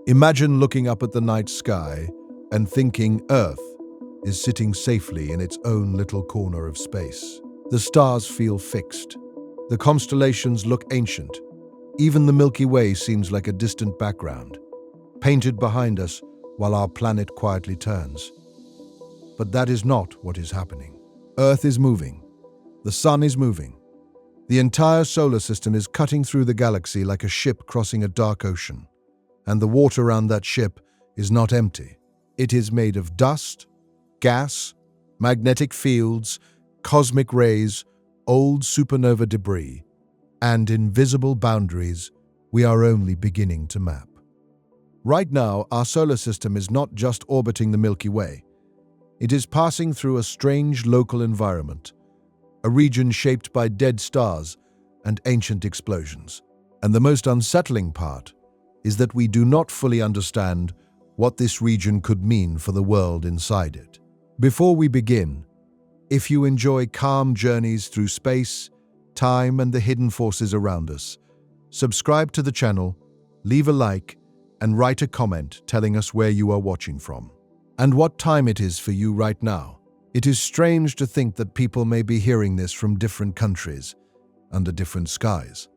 Imagine looking up at the night sky and thinking Earth is sitting safely in its own little corner of space. The stars feel fixed. The constellations look ancient. Even the Milky Way seems like a distant background, painted behind us while our planet quietly turns. But that is not what is happening. Earth is moving. The sun is moving. The entire solar system is cutting through the galaxy like a ship crossing a dark ocean. And the water around that ship is not empty. It is made of dust, gas, magnetic fields, cosmic rays, old supernova debris, and invisible boundaries we are only beginning to map. Right now, our solar system is not just orbiting the Milky Way. It is passing through a strange local environment, a region shaped by dead stars and ancient explosions. And the most unsettling part is that we do not fully understand what this region could mean for the world inside it. Before we begin, if you enjoy calm journeys through space, time, and the hidden forces around us, subscribe to the channel, leave a like, and write a comment telling us where you are watching from and what time it is for you right now. It is strange to think that people may be hearing this from different countries, under different skies,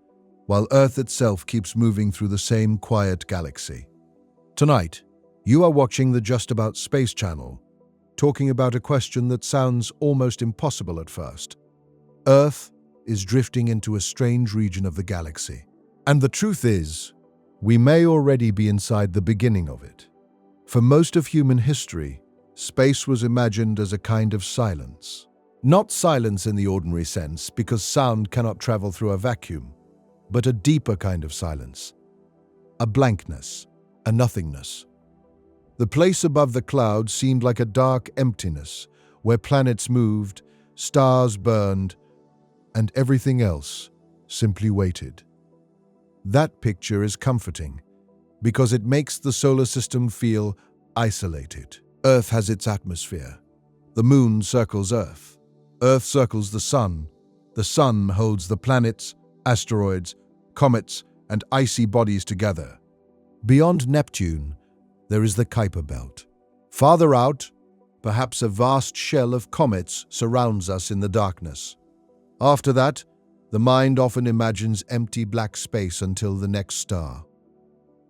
while Earth itself keeps moving through the same quiet galaxy. Tonight, you are watching the Just About Space channel, talking about a question that sounds almost impossible at first. Earth is drifting into a strange region of the galaxy. And the truth is, we may already be inside the beginning of it. For most of human history, space was imagined as a kind of silence. Not silence in the ordinary sense, because sound cannot travel through a vacuum, but a deeper kind of silence. A blankness, a nothingness. The place above the clouds seemed like a dark emptiness, where planets moved, stars burned, and everything else simply waited. That picture is comforting, because it makes the solar system feel isolated. Earth has its atmosphere. The moon circles Earth. Earth circles the sun holds the planets, asteroids, comets, and icy bodies together. Beyond Neptune, there is the Kuiper Belt. Farther out, perhaps a vast shell of comets surrounds us in the darkness. After that, the mind often imagines empty black space until the next star.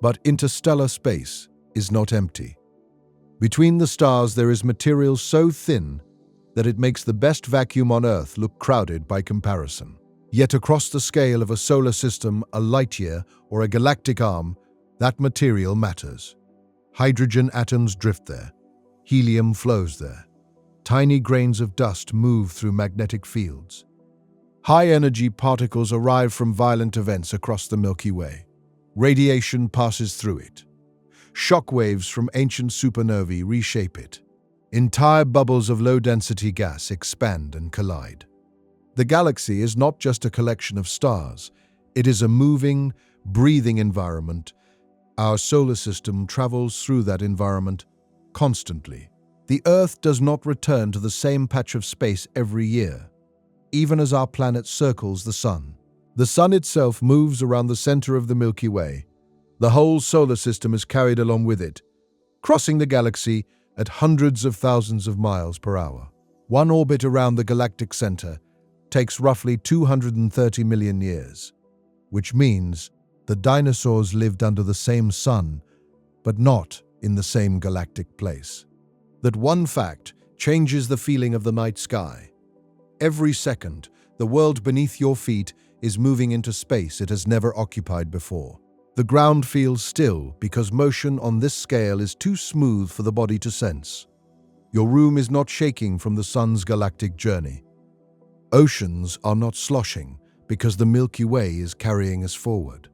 But interstellar space is not empty. Between the stars there is material so thin that it makes the best vacuum on Earth look crowded by comparison. Yet across the scale of a solar system, a light year, or a galactic arm, that material matters. Hydrogen atoms drift there. Helium flows there. Tiny grains of dust move through magnetic fields. High-energy particles arrive from violent events across the Milky Way. Radiation passes through it. Shock waves from ancient supernovae reshape it. Entire bubbles of low-density gas expand and collide. The galaxy is not just a collection of stars. It is a moving, breathing environment. Our solar system travels through that environment constantly. The Earth does not return to the same patch of space every year, even as our planet circles the sun. The sun itself moves around the center of the Milky Way. The whole solar system is carried along with it, crossing the galaxy at hundreds of thousands of miles per hour. One orbit around the galactic center takes roughly 230 million years, which means the dinosaurs lived under the same sun, but not in the same galactic place. That one fact changes the feeling of the night sky. Every second, the world beneath your feet is moving into space it has never occupied before. The ground feels still because motion on this scale is too smooth for the body to sense. Your room is not shaking from the sun's galactic journey. Oceans are not sloshing because the Milky Way is carrying us forward.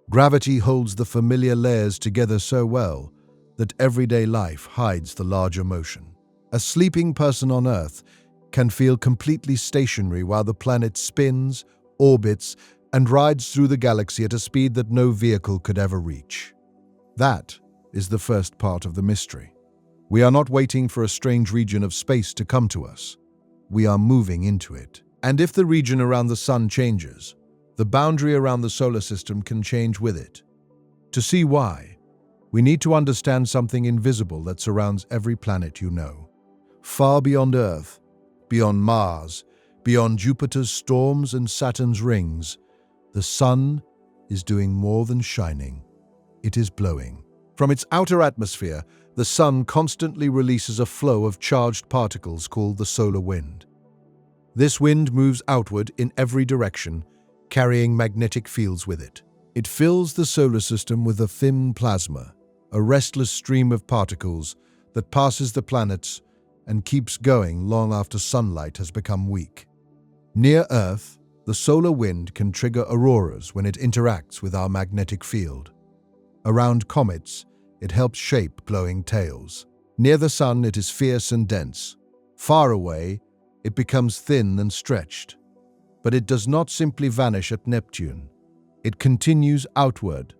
Gravity holds the familiar layers together so well that everyday life hides the larger motion. A sleeping person on Earth can feel completely stationary while the planet spins, orbits, and rides through the galaxy at a speed that no vehicle could ever reach. That is the first part of the mystery. We are not waiting for a strange region of space to come to us. We are moving into it. And if the region around the sun changes, the boundary around the solar system can change with it. To see why, We need to understand something invisible that surrounds every planet you know. Far beyond Earth, beyond Mars, beyond Jupiter's storms and Saturn's rings, the sun is doing more than shining. It is blowing. From its outer atmosphere, the sun constantly releases a flow of charged particles called the solar wind. This wind moves outward in every direction, carrying magnetic fields with it. It fills the solar system with a thin plasma, a restless stream of particles that passes the planets and keeps going long after sunlight has become weak. Near Earth, the solar wind can trigger auroras when it interacts with our magnetic field. Around comets, it helps shape glowing tails. Near the sun, it is fierce and dense. Far away, it becomes thin and stretched. But it does not simply vanish at Neptune. It continues outward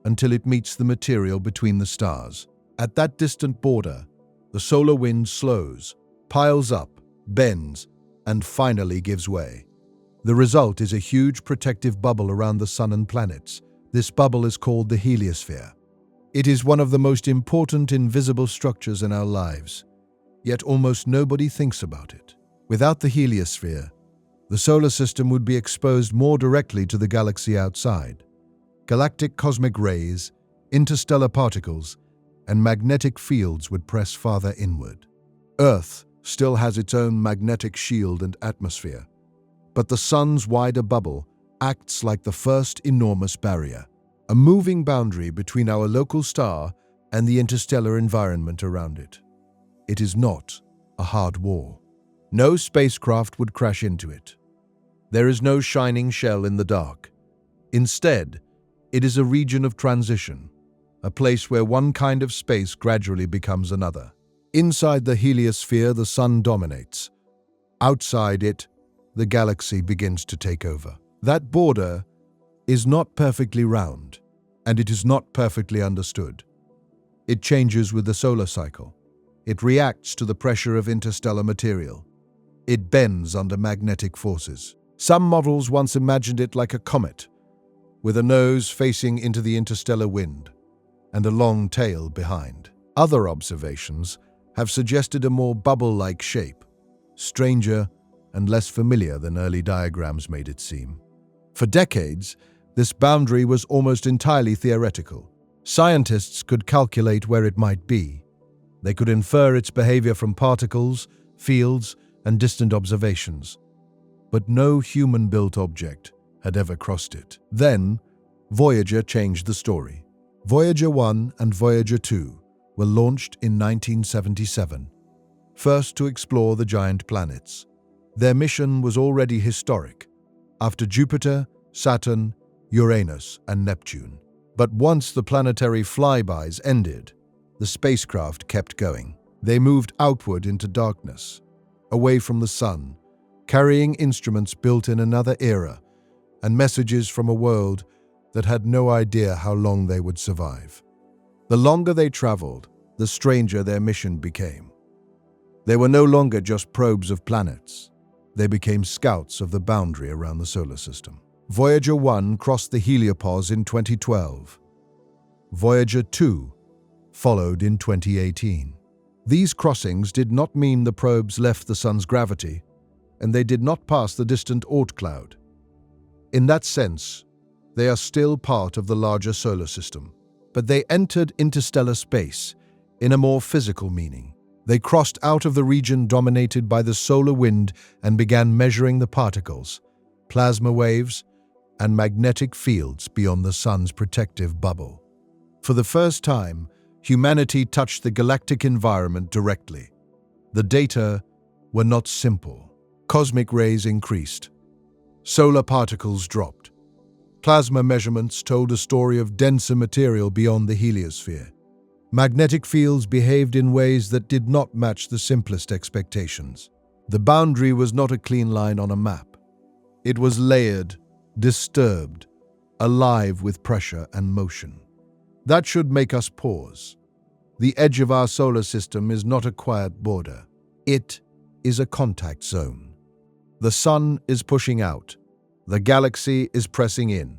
until it meets the material between the stars. At that distant border, the solar wind slows, piles up, bends, and finally gives way. The result is a huge protective bubble around the sun and planets. This bubble is called the heliosphere. It is one of the most important invisible structures in our lives, yet almost nobody thinks about it. Without the heliosphere, the solar system would be exposed more directly to the galaxy outside. Galactic cosmic rays, interstellar particles, and magnetic fields would press farther inward. Earth still has its own magnetic shield and atmosphere, but the sun's wider bubble acts like the first enormous barrier, a moving boundary between our local star and the interstellar environment around it. It is not a hard wall. No spacecraft would crash into it. There is no shining shell in the dark. Instead, it is a region of transition, a place where one kind of space gradually becomes another. Inside the heliosphere, the sun dominates. Outside it, the galaxy begins to take over. That border is not perfectly round, and it is not perfectly understood. It changes with the solar cycle. It reacts to the pressure of interstellar material. It bends under magnetic forces. Some models once imagined it like a comet, with a nose facing into the interstellar wind and a long tail behind. Other observations have suggested a more bubble-like shape, stranger and less familiar than early diagrams made it seem. For decades, this boundary was almost entirely theoretical. Scientists could calculate where it might be. They could infer its behavior from particles, fields, and distant observations. But no human-built object had ever crossed it. Then, Voyager changed the story. Voyager 1 and Voyager 2 were launched in 1977, first to explore the giant planets. Their mission was already historic, after Jupiter, Saturn, Uranus, and Neptune. But once the planetary flybys ended, the spacecraft kept going. They moved outward into darkness, away from the sun, carrying instruments built in another era and messages from a world that had no idea how long they would survive. The longer they traveled, the stranger their mission became. They were no longer just probes of planets. They became scouts of the boundary around the solar system. Voyager 1 crossed the heliopause in 2012. Voyager 2 followed in 2018. These crossings did not mean the probes left the sun's gravity, and they did not pass the distant Oort cloud. In that sense, they are still part of the larger solar system, but they entered interstellar space in a more physical meaning. They crossed out of the region dominated by the solar wind and began measuring the particles, plasma waves, and magnetic fields beyond the sun's protective bubble. For the first time, humanity touched the galactic environment directly. The data were not simple. Cosmic rays increased. Solar particles dropped. Plasma measurements told a story of denser material beyond the heliosphere. Magnetic fields behaved in ways that did not match the simplest expectations. The boundary was not a clean line on a map. It was layered, disturbed, alive with pressure and motion. That should make us pause. The edge of our solar system is not a quiet border. It is a contact zone. The sun is pushing out. The galaxy is pressing in.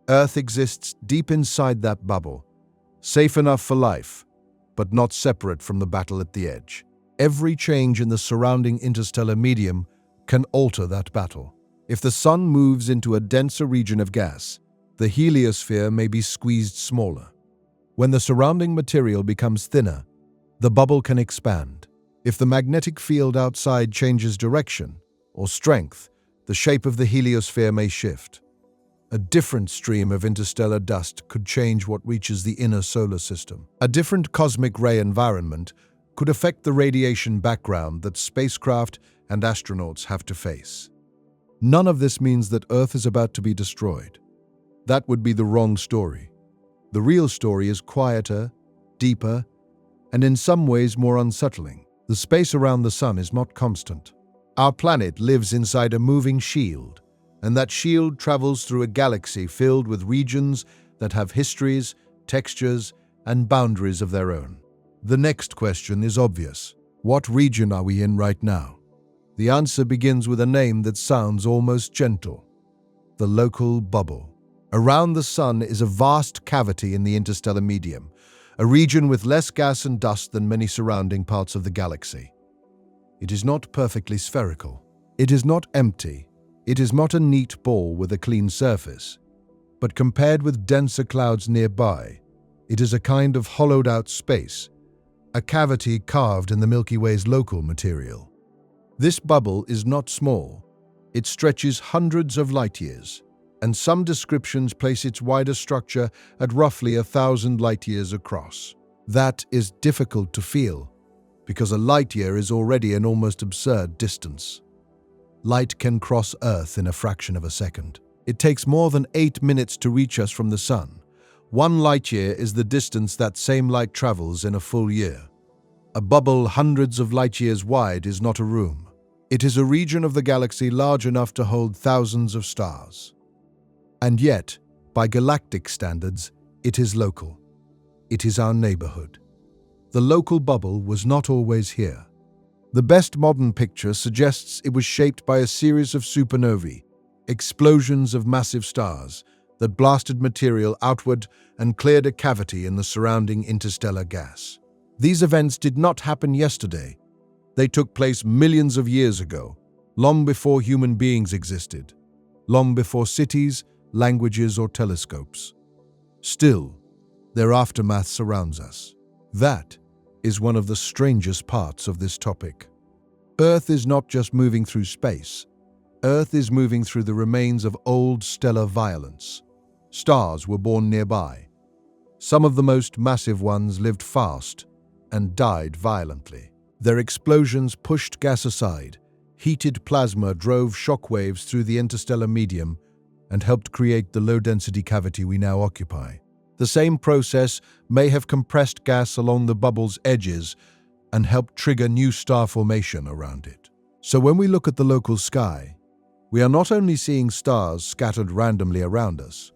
Earth exists deep inside that bubble, safe enough for life, but not separate from the battle at the edge. Every change in the surrounding interstellar medium can alter that battle. If the Sun moves into a denser region of gas, the heliosphere may be squeezed smaller. When the surrounding material becomes thinner, the bubble can expand. If the magnetic field outside changes direction or strength, the shape of the heliosphere may shift. A different stream of interstellar dust could change what reaches the inner solar system. A different cosmic ray environment could affect the radiation background that spacecraft and astronauts have to face. None of this means that Earth is about to be destroyed. That would be the wrong story. The real story is quieter, deeper, and in some ways more unsettling. The space around the Sun is not constant. Our planet lives inside a moving shield, and that shield travels through a galaxy filled with regions that have histories, textures, and boundaries of their own. The next question is obvious. What region are we in right now? The answer begins with a name that sounds almost gentle: the local bubble. Around the Sun is a vast cavity in the interstellar medium, a region with less gas and dust than many surrounding parts of the galaxy. It is not perfectly spherical. It is not empty. It is not a neat ball with a clean surface. But compared with denser clouds nearby, it is a kind of hollowed-out space, a cavity carved in the Milky Way's local material. This bubble is not small. It stretches hundreds of light-years, and some descriptions place its wider structure at roughly 1,000 light-years across. That is difficult to feel, because a light-year is already an almost absurd distance. Light can cross Earth in a fraction of a second. It takes more than 8 minutes to reach us from the Sun. 1 light-year is the distance that same light travels in a full year. A bubble hundreds of light-years wide is not a room. It is a region of the galaxy large enough to hold thousands of stars. And yet, by galactic standards, it is local. It is our neighborhood. The local bubble was not always here. The best modern picture suggests it was shaped by a series of supernovae, explosions of massive stars that blasted material outward and cleared a cavity in the surrounding interstellar gas. These events did not happen yesterday. They took place millions of years ago, long before human beings existed, long before cities, languages, or telescopes. Still, their aftermath surrounds us. That is one of the strangest parts of this topic. Earth is not just moving through space. Earth is moving through the remains of old stellar violence. Stars were born nearby. Some of the most massive ones lived fast and died violently. Their explosions pushed gas aside. Heated plasma drove shockwaves through the interstellar medium and helped create the low-density cavity we now occupy. The same process may have compressed gas along the bubble's edges and helped trigger new star formation around it. So when we look at the local sky, we are not only seeing stars scattered randomly around us,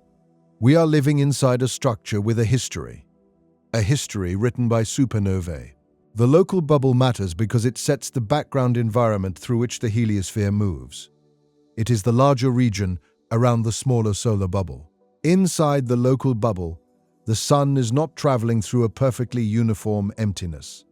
we are living inside a structure with a history written by supernovae. The local bubble matters because it sets the background environment through which the heliosphere moves. It is the larger region around the smaller solar bubble. Inside the local bubble, the Sun is not traveling through a perfectly uniform emptiness.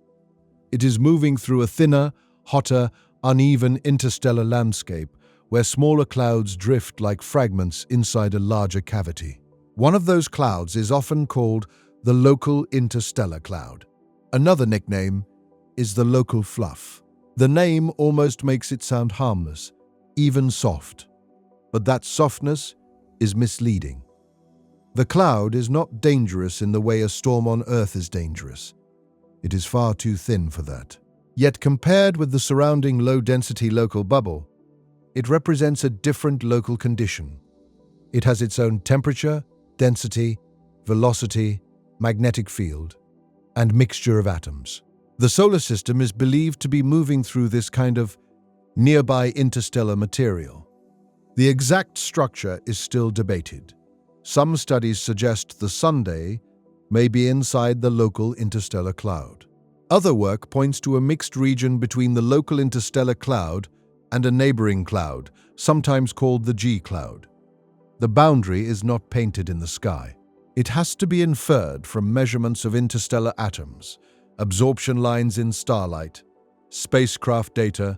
It is moving through a thinner, hotter, uneven interstellar landscape where smaller clouds drift like fragments inside a larger cavity. One of those clouds is often called the local interstellar cloud. Another nickname is the local fluff. The name almost makes it sound harmless, even soft. But that softness is misleading. The cloud is not dangerous in the way a storm on Earth is dangerous. It is far too thin for that. Yet compared with the surrounding low-density local bubble, it represents a different local condition. It has its own temperature, density, velocity, magnetic field, and mixture of atoms. The solar system is believed to be moving through this kind of nearby interstellar material. The exact structure is still debated. Some studies suggest the Sunday may be inside the local interstellar cloud. Other work points to a mixed region between the local interstellar cloud and a neighboring cloud, sometimes called the G cloud. The boundary is not painted in the sky. It has to be inferred from measurements of interstellar atoms, absorption lines in starlight, spacecraft data,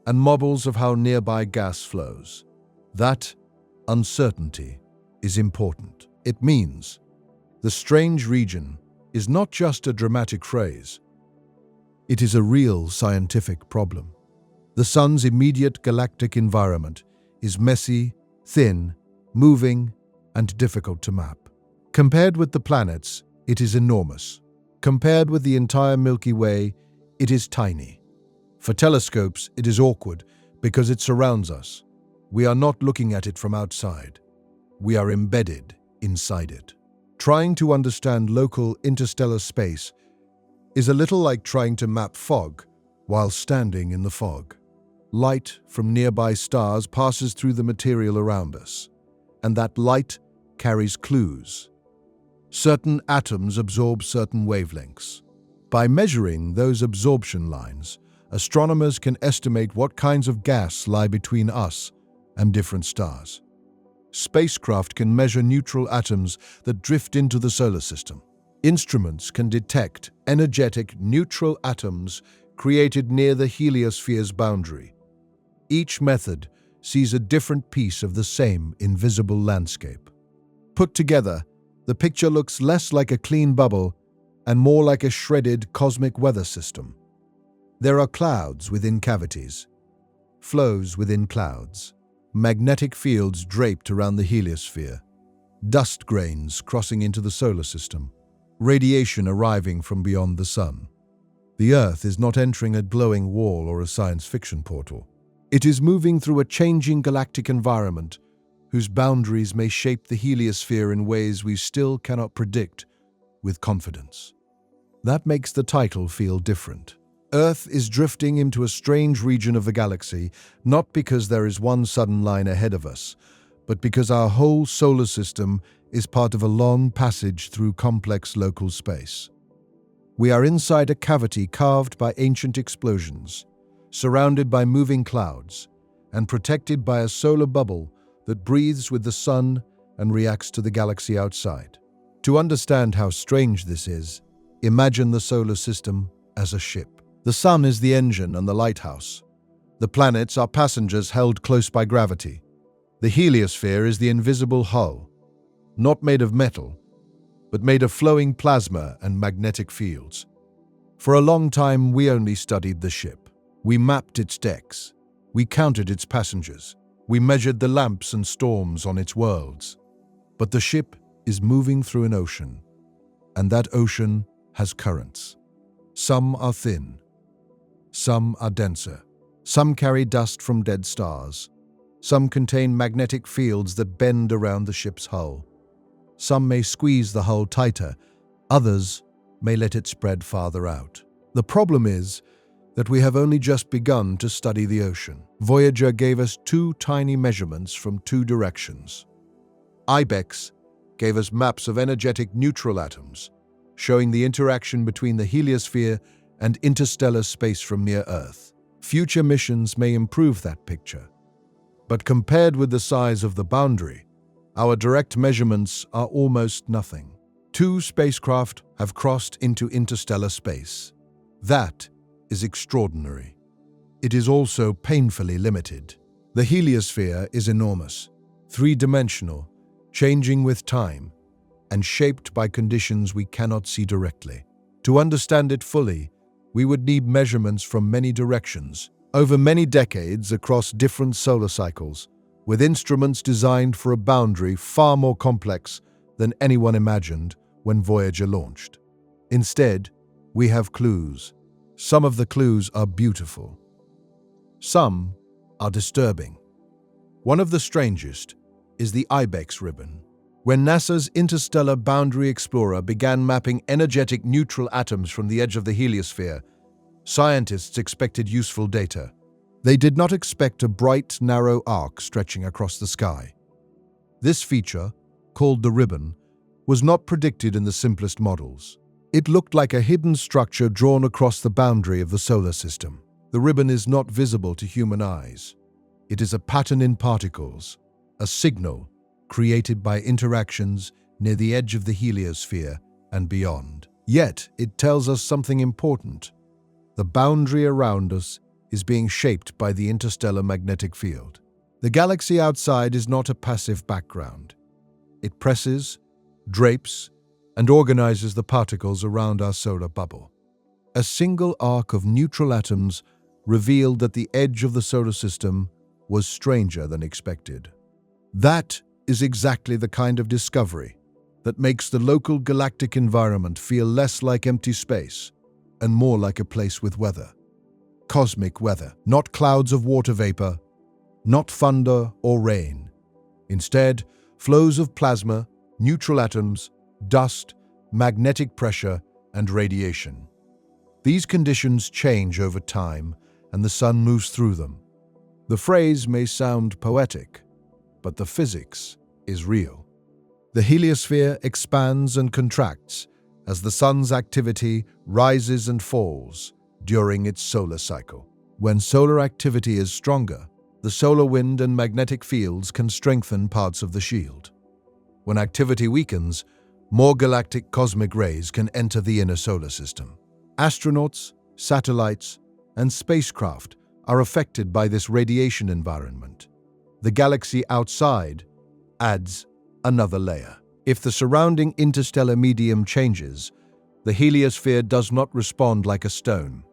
and models of how nearby gas flows. That uncertainty is important. It means the strange region is not just a dramatic phrase. It is a real scientific problem. The Sun's immediate galactic environment is messy, thin, moving, and difficult to map. Compared with the planets, it is enormous. Compared with the entire Milky Way, it is tiny. For telescopes, it is awkward because it surrounds us. We are not looking at it from outside. We are embedded inside it. Trying to understand local interstellar space is a little like trying to map fog while standing in the fog. Light from nearby stars passes through the material around us, and that light carries clues. Certain atoms absorb certain wavelengths. By measuring those absorption lines, astronomers can estimate what kinds of gas lie between us and different stars. Spacecraft can measure neutral atoms that drift into the solar system. Instruments can detect energetic neutral atoms created near the heliosphere's boundary. Each method sees a different piece of the same invisible landscape. Put together, the picture looks less like a clean bubble and more like a shredded cosmic weather system. There are clouds within cavities, flows within clouds, magnetic fields draped around the heliosphere, dust grains crossing into the solar system, radiation arriving from beyond the sun. The Earth is not entering a glowing wall or a science fiction portal. It is moving through a changing galactic environment whose boundaries may shape the heliosphere in ways we still cannot predict with confidence. That makes the title feel different. Earth is drifting into a strange region of the galaxy, not because there is one sudden line ahead of us, but because our whole solar system is part of a long passage through complex local space. We are inside a cavity carved by ancient explosions, surrounded by moving clouds, and protected by a solar bubble that breathes with the sun and reacts to the galaxy outside. To understand how strange this is, imagine the solar system as a ship. The sun is the engine and the lighthouse. The planets are passengers held close by gravity. The heliosphere is the invisible hull, not made of metal, but made of flowing plasma and magnetic fields. For a long time, we only studied the ship. We mapped its decks. We counted its passengers. We measured the lamps and storms on its worlds. But the ship is moving through an ocean, and that ocean has currents. Some are thin. Some are denser. Some carry dust from dead stars. Some contain magnetic fields that bend around the ship's hull. Some may squeeze the hull tighter. Others may let it spread farther out. The problem is that we have only just begun to study the ocean. Voyager gave us two tiny measurements from two directions. IBEX gave us maps of energetic neutral atoms, showing the interaction between the heliosphere and interstellar space from near Earth. Future missions may improve that picture. But compared with the size of the boundary, our direct measurements are almost nothing. Two spacecraft have crossed into interstellar space. That is extraordinary. It is also painfully limited. The heliosphere is enormous, three-dimensional, changing with time, and shaped by conditions we cannot see directly. To understand it fully, we would need measurements from many directions, over many decades across different solar cycles, with instruments designed for a boundary far more complex than anyone imagined when Voyager launched. Instead, we have clues. Some of the clues are beautiful. Some are disturbing. One of the strangest is the IBEX ribbon. When NASA's Interstellar Boundary Explorer began mapping energetic neutral atoms from the edge of the heliosphere, scientists expected useful data. They did not expect a bright, narrow arc stretching across the sky. This feature, called the ribbon, was not predicted in the simplest models. It looked like a hidden structure drawn across the boundary of the solar system. The ribbon is not visible to human eyes. It is a pattern in particles, a signal created by interactions near the edge of the heliosphere and beyond. Yet, it tells us something important. The boundary around us is being shaped by the interstellar magnetic field. The galaxy outside is not a passive background. It presses, drapes, and organizes the particles around our solar bubble. A single arc of neutral atoms revealed that the edge of the solar system was stranger than expected. That is exactly the kind of discovery that makes the local galactic environment feel less like empty space and more like a place with weather. Cosmic weather, not clouds of water vapor, not thunder or rain. Instead, flows of plasma, neutral atoms, dust, magnetic pressure, and radiation. These conditions change over time, and the sun moves through them. The phrase may sound poetic, but the physics is real. The heliosphere expands and contracts as the sun's activity rises and falls during its solar cycle. When solar activity is stronger, the solar wind and magnetic fields can strengthen parts of the shield. When activity weakens, more galactic cosmic rays can enter the inner solar system. Astronauts, satellites, and spacecraft are affected by this radiation environment. The galaxy outside adds another layer. If the surrounding interstellar medium changes, the heliosphere does not respond like a stone.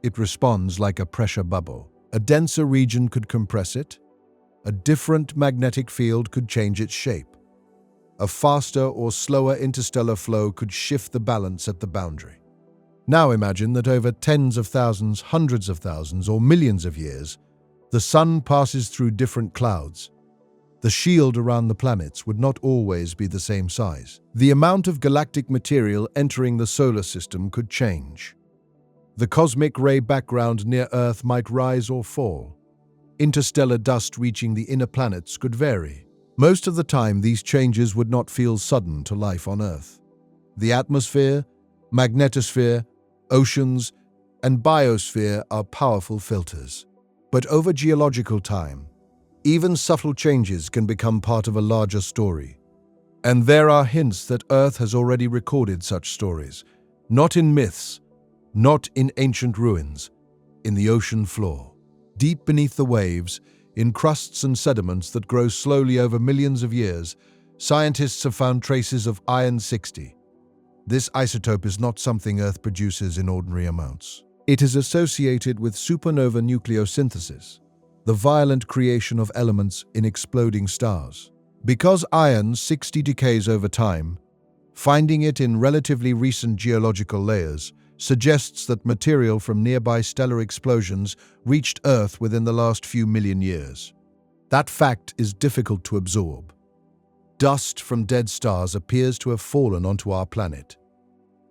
It responds like a pressure bubble. A denser region could compress it. A different magnetic field could change its shape. A faster or slower interstellar flow could shift the balance at the boundary. Now imagine that over tens of thousands, hundreds of thousands, or millions of years, the sun passes through different clouds. The shield around the planets would not always be the same size. The amount of galactic material entering the solar system could change. The cosmic ray background near Earth might rise or fall. Interstellar dust reaching the inner planets could vary. Most of the time, these changes would not feel sudden to life on Earth. The atmosphere, magnetosphere, oceans, and biosphere are powerful filters. But over geological time, even subtle changes can become part of a larger story. And there are hints that Earth has already recorded such stories, not in myths, not in ancient ruins, in the ocean floor. Deep beneath the waves, in crusts and sediments that grow slowly over millions of years, scientists have found traces of iron-60. This isotope is not something Earth produces in ordinary amounts. It is associated with supernova nucleosynthesis, the violent creation of elements in exploding stars. Because iron-60 decays over time, finding it in relatively recent geological layers suggests that material from nearby stellar explosions reached Earth within the last few million years. That fact is difficult to absorb. Dust from dead stars appears to have fallen onto our planet,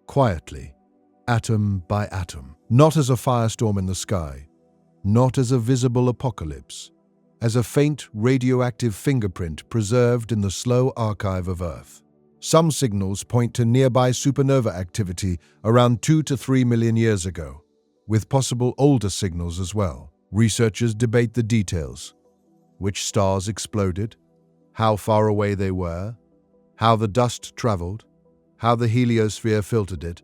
quietly, atom by atom, not as a firestorm in the sky, not as a visible apocalypse, as a faint radioactive fingerprint preserved in the slow archive of Earth. Some signals point to nearby supernova activity around 2 to 3 million years ago, with possible older signals as well. Researchers debate the details: which stars exploded, how far away they were, how the dust traveled, how the heliosphere filtered it,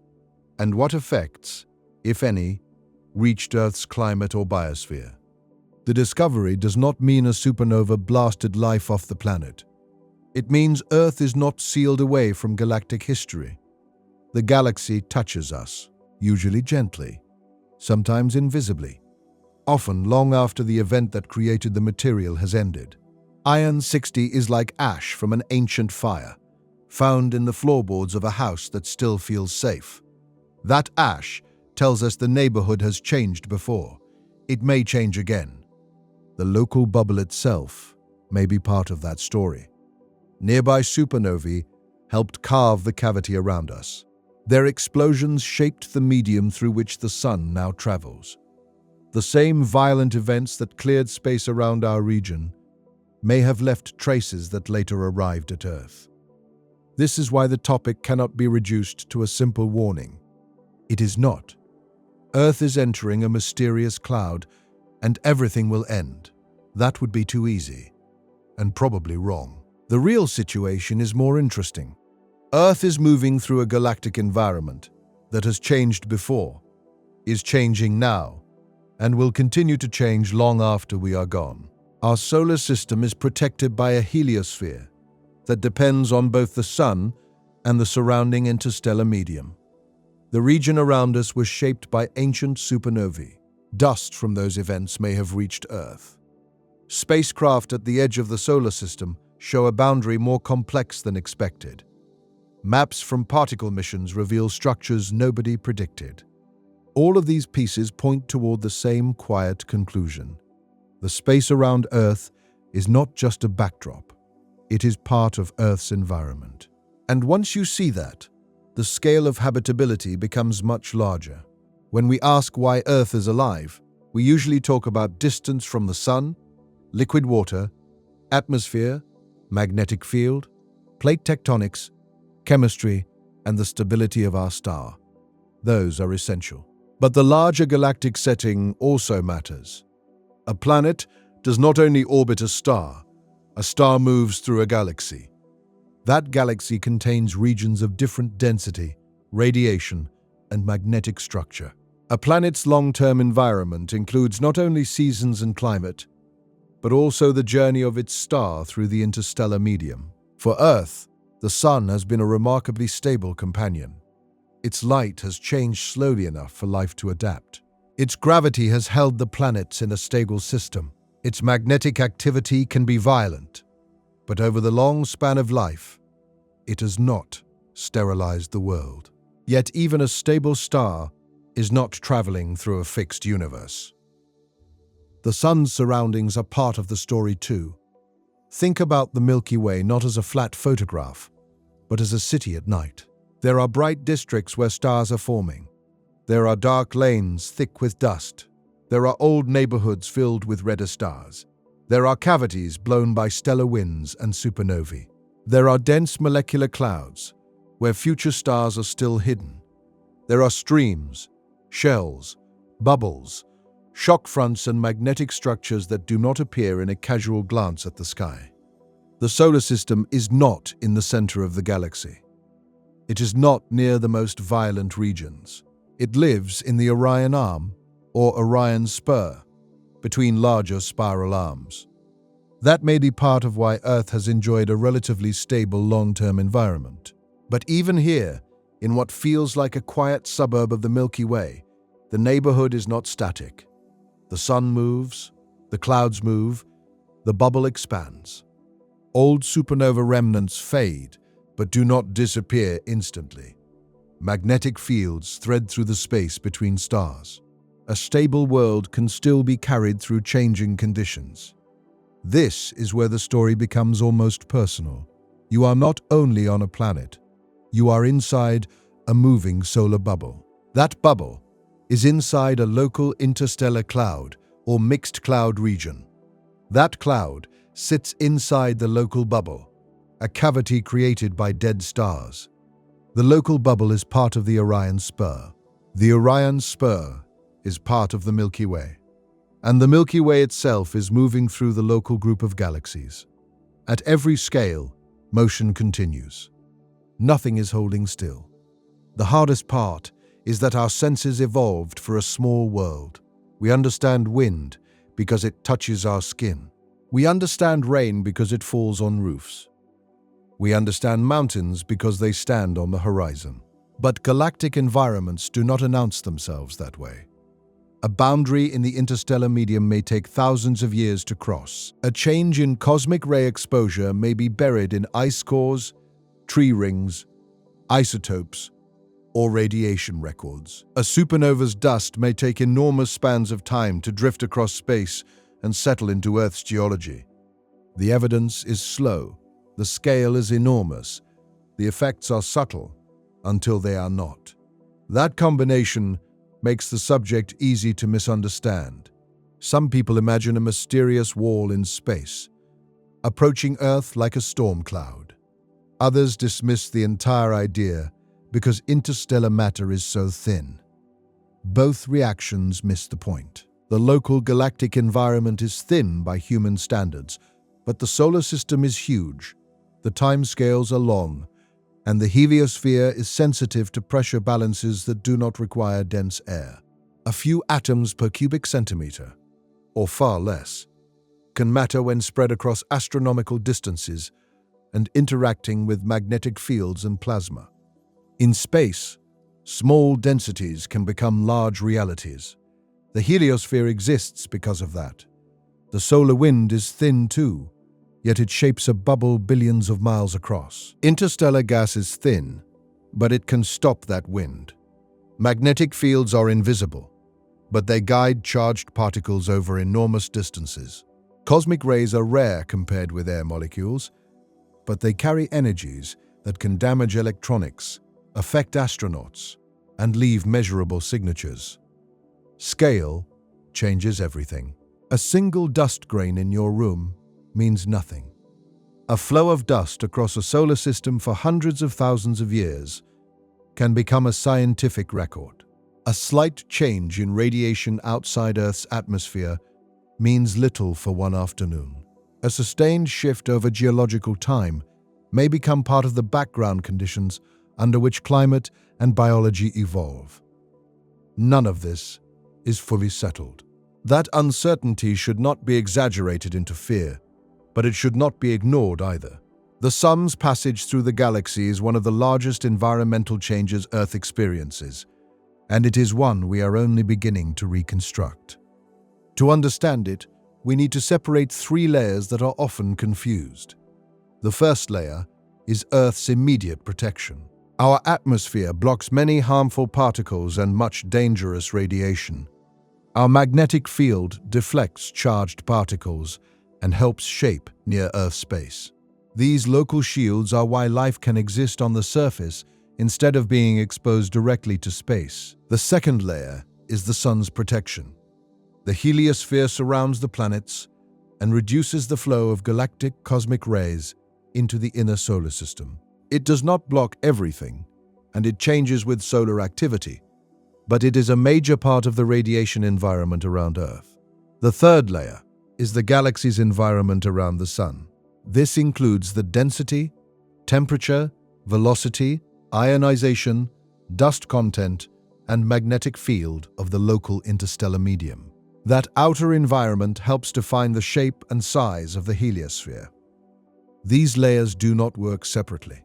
and what effects, if any, reached Earth's climate or biosphere. The discovery does not mean a supernova blasted life off the planet. It means Earth is not sealed away from galactic history. The galaxy touches us, usually gently, sometimes invisibly, often long after the event that created the material has ended. Iron-60 is like ash from an ancient fire, found in the floorboards of a house that still feels safe. That ash tells us the neighborhood has changed before. It may change again. The local bubble itself may be part of that story. Nearby supernovae helped carve the cavity around us. Their explosions shaped the medium through which the sun now travels. The same violent events that cleared space around our region may have left traces that later arrived at Earth. This is why the topic cannot be reduced to a simple warning. It is not. Earth is entering a mysterious cloud, and everything will end. That would be too easy, and probably wrong. The real situation is more interesting. Earth is moving through a galactic environment that has changed before, is changing now, and will continue to change long after we are gone. Our solar system is protected by a heliosphere that depends on both the Sun and the surrounding interstellar medium. The region around us was shaped by ancient supernovae. Dust from those events may have reached Earth. Spacecraft at the edge of the solar system show a boundary more complex than expected. Maps from particle missions reveal structures nobody predicted. All of these pieces point toward the same quiet conclusion. The space around Earth is not just a backdrop. It is part of Earth's environment. And once you see that, the scale of habitability becomes much larger. When we ask why Earth is alive, we usually talk about distance from the Sun, liquid water, atmosphere, magnetic field, plate tectonics, chemistry, and the stability of our star. Those are essential. But the larger galactic setting also matters. A planet does not only orbit a star moves through a galaxy. That galaxy contains regions of different density, radiation, and magnetic structure. A planet's long-term environment includes not only seasons and climate, but also the journey of its star through the interstellar medium. For Earth, the Sun has been a remarkably stable companion. Its light has changed slowly enough for life to adapt. Its gravity has held the planets in a stable system. Its magnetic activity can be violent, but over the long span of life, it has not sterilized the world. Yet even a stable star is not traveling through a fixed universe. The Sun's surroundings are part of the story too. Think about the Milky Way not as a flat photograph, but as a city at night. There are bright districts where stars are forming. There are dark lanes thick with dust. There are old neighborhoods filled with redder stars. There are cavities blown by stellar winds and supernovae. There are dense molecular clouds where future stars are still hidden. There are streams, shells, bubbles, shock fronts, and magnetic structures that do not appear in a casual glance at the sky. The solar system is not in the center of the galaxy. It is not near the most violent regions. It lives in the Orion Arm, or Orion Spur, between larger spiral arms. That may be part of why Earth has enjoyed a relatively stable long-term environment. But even here, in what feels like a quiet suburb of the Milky Way, the neighborhood is not static. The sun moves, the clouds move, the bubble expands. Old supernova remnants fade, but do not disappear instantly. Magnetic fields thread through the space between stars. A stable world can still be carried through changing conditions. This is where the story becomes almost personal. You are not only on a planet, you are inside a moving solar bubble. That bubble is inside a local interstellar cloud or mixed cloud region. That cloud sits inside the local bubble, a cavity created by dead stars. The local bubble is part of the Orion Spur. The Orion Spur is part of the Milky Way. And the Milky Way itself is moving through the local group of galaxies. At every scale, motion continues. Nothing is holding still. The hardest part is that our senses evolved for a small world. We understand wind because it touches our skin. We understand rain because it falls on roofs. We understand mountains because they stand on the horizon. But galactic environments do not announce themselves that way. A boundary in the interstellar medium may take thousands of years to cross. A change in cosmic ray exposure may be buried in ice cores, tree rings, isotopes, or radiation records. A supernova's dust may take enormous spans of time to drift across space and settle into Earth's geology. The evidence is slow, the scale is enormous, the effects are subtle until they are not. That combination makes the subject easy to misunderstand. Some people imagine a mysterious wall in space, approaching Earth like a storm cloud. Others dismiss the entire idea because interstellar matter is so thin. Both reactions miss the point. The local galactic environment is thin by human standards, but the solar system is huge. The timescales are long, and the heliosphere is sensitive to pressure balances that do not require dense air. A few atoms per cubic centimeter, or far less, can matter when spread across astronomical distances and interacting with magnetic fields and plasma. In space, small densities can become large realities. The heliosphere exists because of that. The solar wind is thin too, yet it shapes a bubble billions of miles across. Interstellar gas is thin, but it can stop that wind. Magnetic fields are invisible, but they guide charged particles over enormous distances. Cosmic rays are rare compared with air molecules, but they carry energies that can damage electronics, affect astronauts, and leave measurable signatures. Scale changes everything. A single dust grain in your room means nothing. A flow of dust across a solar system for hundreds of thousands of years can become a scientific record. A slight change in radiation outside Earth's atmosphere means little for one afternoon. A sustained shift over geological time may become part of the background conditions under which climate and biology evolve. None of this is fully settled. That uncertainty should not be exaggerated into fear, but it should not be ignored either. The sun's passage through the galaxy is one of the largest environmental changes Earth experiences, and it is one we are only beginning to reconstruct. To understand it, we need to separate three layers that are often confused. The first layer is Earth's immediate protection. Our atmosphere blocks many harmful particles and much dangerous radiation. Our magnetic field deflects charged particles and helps shape near-Earth space. These local shields are why life can exist on the surface instead of being exposed directly to space. The second layer is the sun's protection. The heliosphere surrounds the planets and reduces the flow of galactic cosmic rays into the inner solar system. It does not block everything, and it changes with solar activity, but it is a major part of the radiation environment around Earth. The third layer is the galaxy's environment around the sun. This includes the density, temperature, velocity, ionization, dust content, and magnetic field of the local interstellar medium. That outer environment helps define the shape and size of the heliosphere. These layers do not work separately.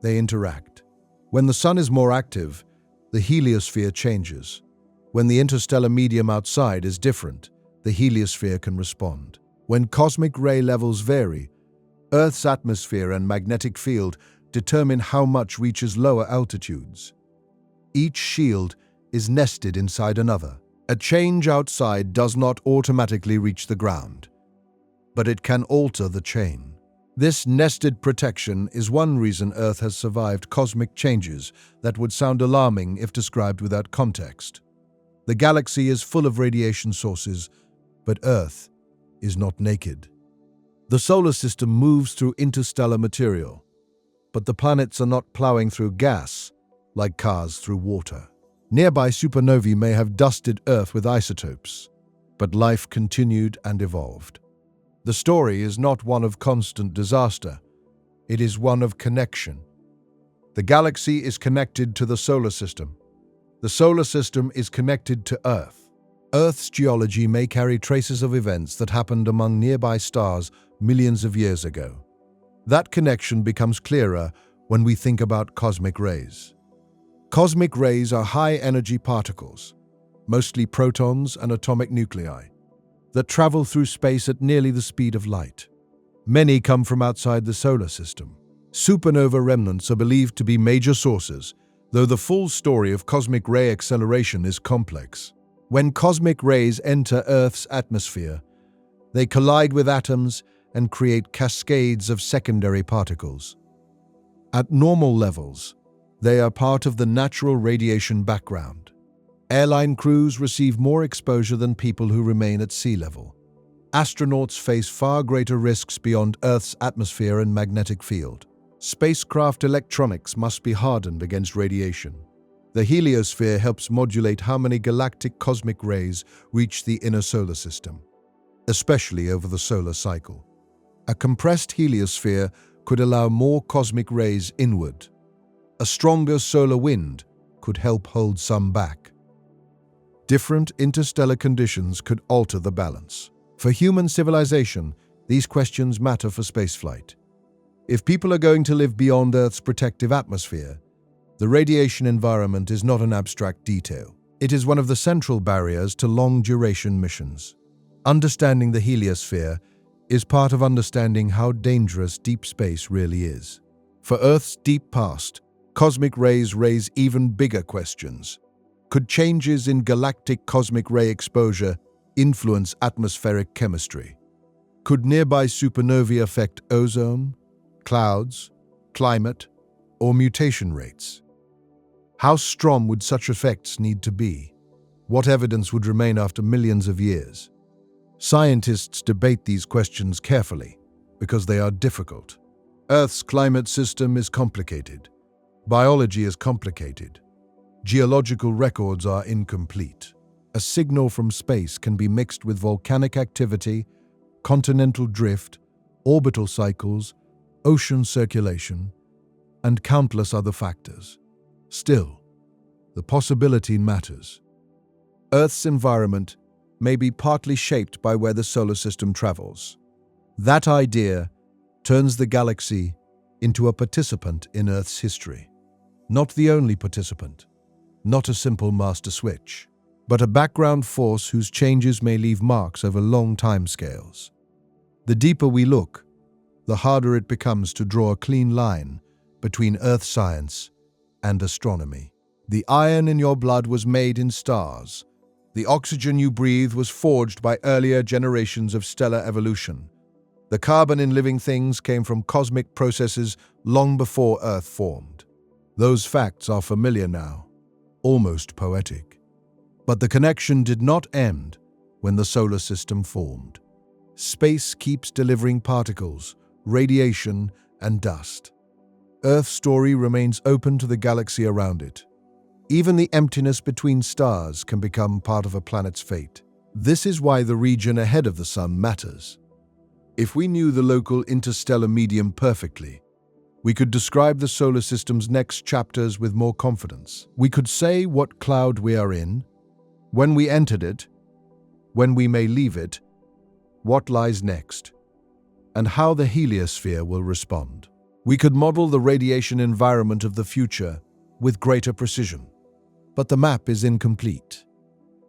They interact. When the sun is more active, the heliosphere changes. When the interstellar medium outside is different, the heliosphere can respond. When cosmic ray levels vary, Earth's atmosphere and magnetic field determine how much reaches lower altitudes. Each shield is nested inside another. A change outside does not automatically reach the ground, but it can alter the chain. This nested protection is one reason Earth has survived cosmic changes that would sound alarming if described without context. The galaxy is full of radiation sources, but Earth is not naked. The solar system moves through interstellar material, but the planets are not plowing through gas like cars through water. Nearby supernovae may have dusted Earth with isotopes, but life continued and evolved. The story is not one of constant disaster. It is one of connection. The galaxy is connected to the solar system. The solar system is connected to Earth. Earth's geology may carry traces of events that happened among nearby stars millions of years ago. That connection becomes clearer when we think about cosmic rays. Cosmic rays are high-energy particles, mostly protons and atomic nuclei, that travel through space at nearly the speed of light. Many come from outside the solar system. Supernova remnants are believed to be major sources, though the full story of cosmic ray acceleration is complex. When cosmic rays enter Earth's atmosphere, they collide with atoms and create cascades of secondary particles. At normal levels, they are part of the natural radiation background. Airline crews receive more exposure than people who remain at sea level. Astronauts face far greater risks beyond Earth's atmosphere and magnetic field. Spacecraft electronics must be hardened against radiation. The heliosphere helps modulate how many galactic cosmic rays reach the inner solar system, especially over the solar cycle. A compressed heliosphere could allow more cosmic rays inward. A stronger solar wind could help hold some back. Different interstellar conditions could alter the balance. For human civilization, these questions matter for spaceflight. If people are going to live beyond Earth's protective atmosphere, the radiation environment is not an abstract detail. It is one of the central barriers to long-duration missions. Understanding the heliosphere is part of understanding how dangerous deep space really is. For Earth's deep past, cosmic rays raise even bigger questions. Could changes in galactic cosmic ray exposure influence atmospheric chemistry? Could nearby supernovae affect ozone, clouds, climate, or mutation rates? How strong would such effects need to be? What evidence would remain after millions of years? Scientists debate these questions carefully because they are difficult. Earth's climate system is complicated. Biology is complicated. Geological records are incomplete. A signal from space can be mixed with volcanic activity, continental drift, orbital cycles, ocean circulation, and countless other factors. Still, the possibility matters. Earth's environment may be partly shaped by where the solar system travels. That idea turns the galaxy into a participant in Earth's history. Not the only participant, not a simple master switch, but a background force whose changes may leave marks over long timescales. The deeper we look, the harder it becomes to draw a clean line between Earth science and astronomy. The iron in your blood was made in stars. The oxygen you breathe was forged by earlier generations of stellar evolution. The carbon in living things came from cosmic processes long before Earth formed. Those facts are familiar now, almost poetic. But the connection did not end when the solar system formed. Space keeps delivering particles, radiation, and dust. Earth's story remains open to the galaxy around it. Even the emptiness between stars can become part of a planet's fate. This is why the region ahead of the Sun matters. If we knew the local interstellar medium perfectly, we could describe the solar system's next chapters with more confidence. We could say what cloud we are in, when we entered it, when we may leave it, what lies next, and how the heliosphere will respond. We could model the radiation environment of the future with greater precision. But the map is incomplete.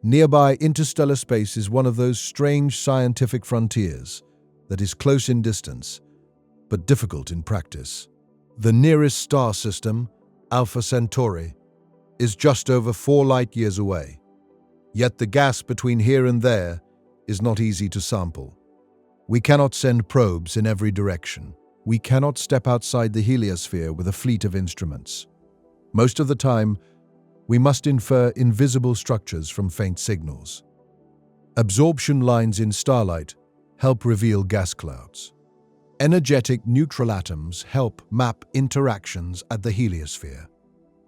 Nearby interstellar space is one of those strange scientific frontiers that is close in distance, but difficult in practice. The nearest star system, Alpha Centauri, is just over 4 light-years away. Yet the gas between here and there is not easy to sample. We cannot send probes in every direction. We cannot step outside the heliosphere with a fleet of instruments. Most of the time, we must infer invisible structures from faint signals. Absorption lines in starlight help reveal gas clouds. Energetic neutral atoms help map interactions at the heliosphere.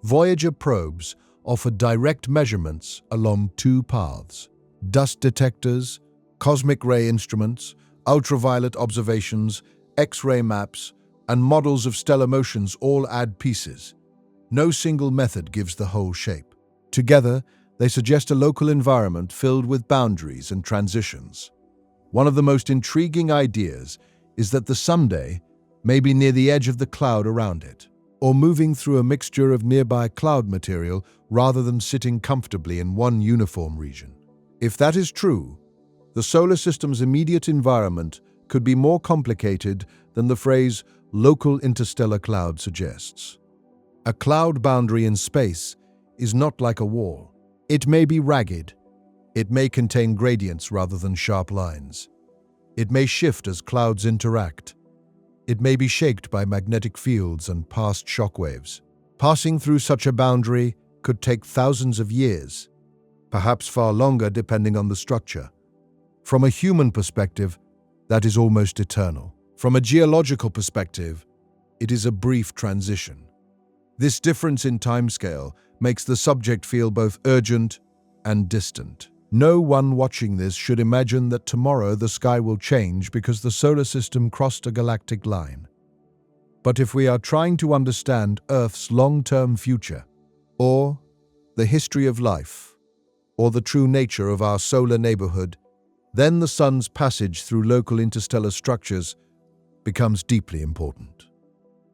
Voyager probes offer direct measurements along 2 paths. Dust detectors, cosmic ray instruments, ultraviolet observations, X-ray maps, and models of stellar motions all add pieces. No single method gives the whole shape. Together, they suggest a local environment filled with boundaries and transitions. One of the most intriguing ideas is that the someday may be near the edge of the cloud around it, or moving through a mixture of nearby cloud material rather than sitting comfortably in one uniform region. If that is true, the solar system's immediate environment could be more complicated than the phrase local interstellar cloud suggests. A cloud boundary in space is not like a wall. It may be ragged. It may contain gradients rather than sharp lines. It may shift as clouds interact. It may be shaped by magnetic fields and past shockwaves. Passing through such a boundary could take thousands of years, perhaps far longer depending on the structure. From a human perspective, that is almost eternal. From a geological perspective, it is a brief transition. This difference in timescale makes the subject feel both urgent and distant. No one watching this should imagine that tomorrow the sky will change because the solar system crossed a galactic line. But if we are trying to understand Earth's long-term future, or the history of life, or the true nature of our solar neighborhood, then the Sun's passage through local interstellar structures becomes deeply important.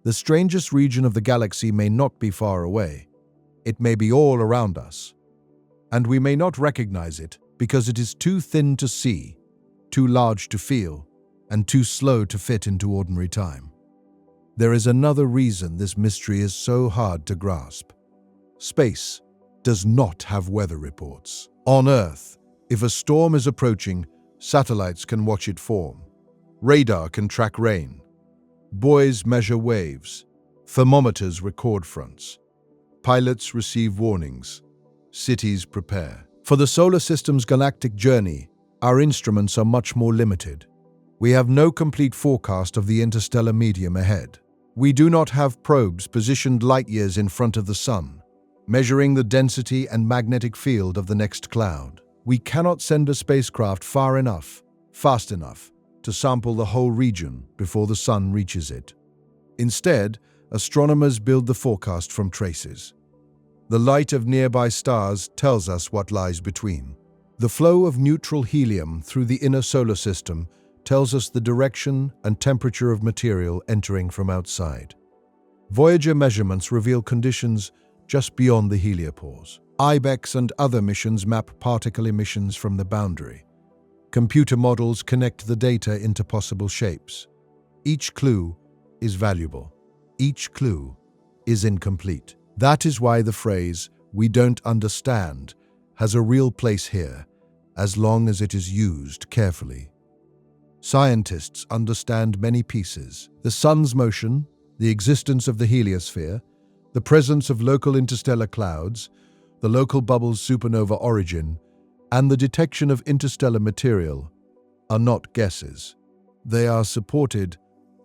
The strangest region of the galaxy may not be far away. It may be all around us, and we may not recognize it because it is too thin to see, too large to feel, and too slow to fit into ordinary time. There is another reason this mystery is so hard to grasp. Space does not have weather reports. On Earth, if a storm is approaching, satellites can watch it form. Radar can track rain. Buoys measure waves. Thermometers record fronts. Pilots receive warnings. Cities prepare. For the solar system's galactic journey, our instruments are much more limited. We have no complete forecast of the interstellar medium ahead. We do not have probes positioned light years in front of the Sun, measuring the density and magnetic field of the next cloud. We cannot send a spacecraft far enough, fast enough, to sample the whole region before the Sun reaches it. Instead, astronomers build the forecast from traces. The light of nearby stars tells us what lies between. The flow of neutral helium through the inner solar system tells us the direction and temperature of material entering from outside. Voyager measurements reveal conditions just beyond the heliopause. IBEX and other missions map particle emissions from the boundary. Computer models connect the data into possible shapes. Each clue is valuable. Each clue is incomplete. That is why the phrase, "we don't understand," has a real place here, as long as it is used carefully. Scientists understand many pieces: the Sun's motion, the existence of the heliosphere, the presence of local interstellar clouds, the local bubble's supernova origin, and the detection of interstellar material are not guesses. They are supported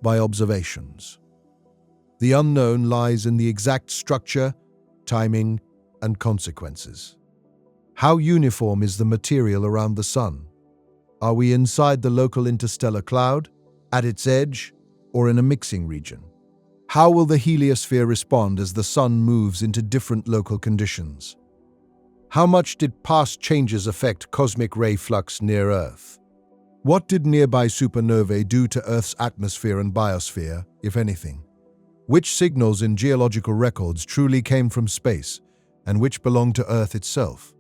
by observations. The unknown lies in the exact structure, timing, and consequences. How uniform is the material around the Sun? Are we inside the local interstellar cloud, at its edge, or in a mixing region? How will the heliosphere respond as the Sun moves into different local conditions? How much did past changes affect cosmic ray flux near Earth? What did nearby supernovae do to Earth's atmosphere and biosphere, if anything? Which signals in geological records truly came from space, and which belong to Earth itself?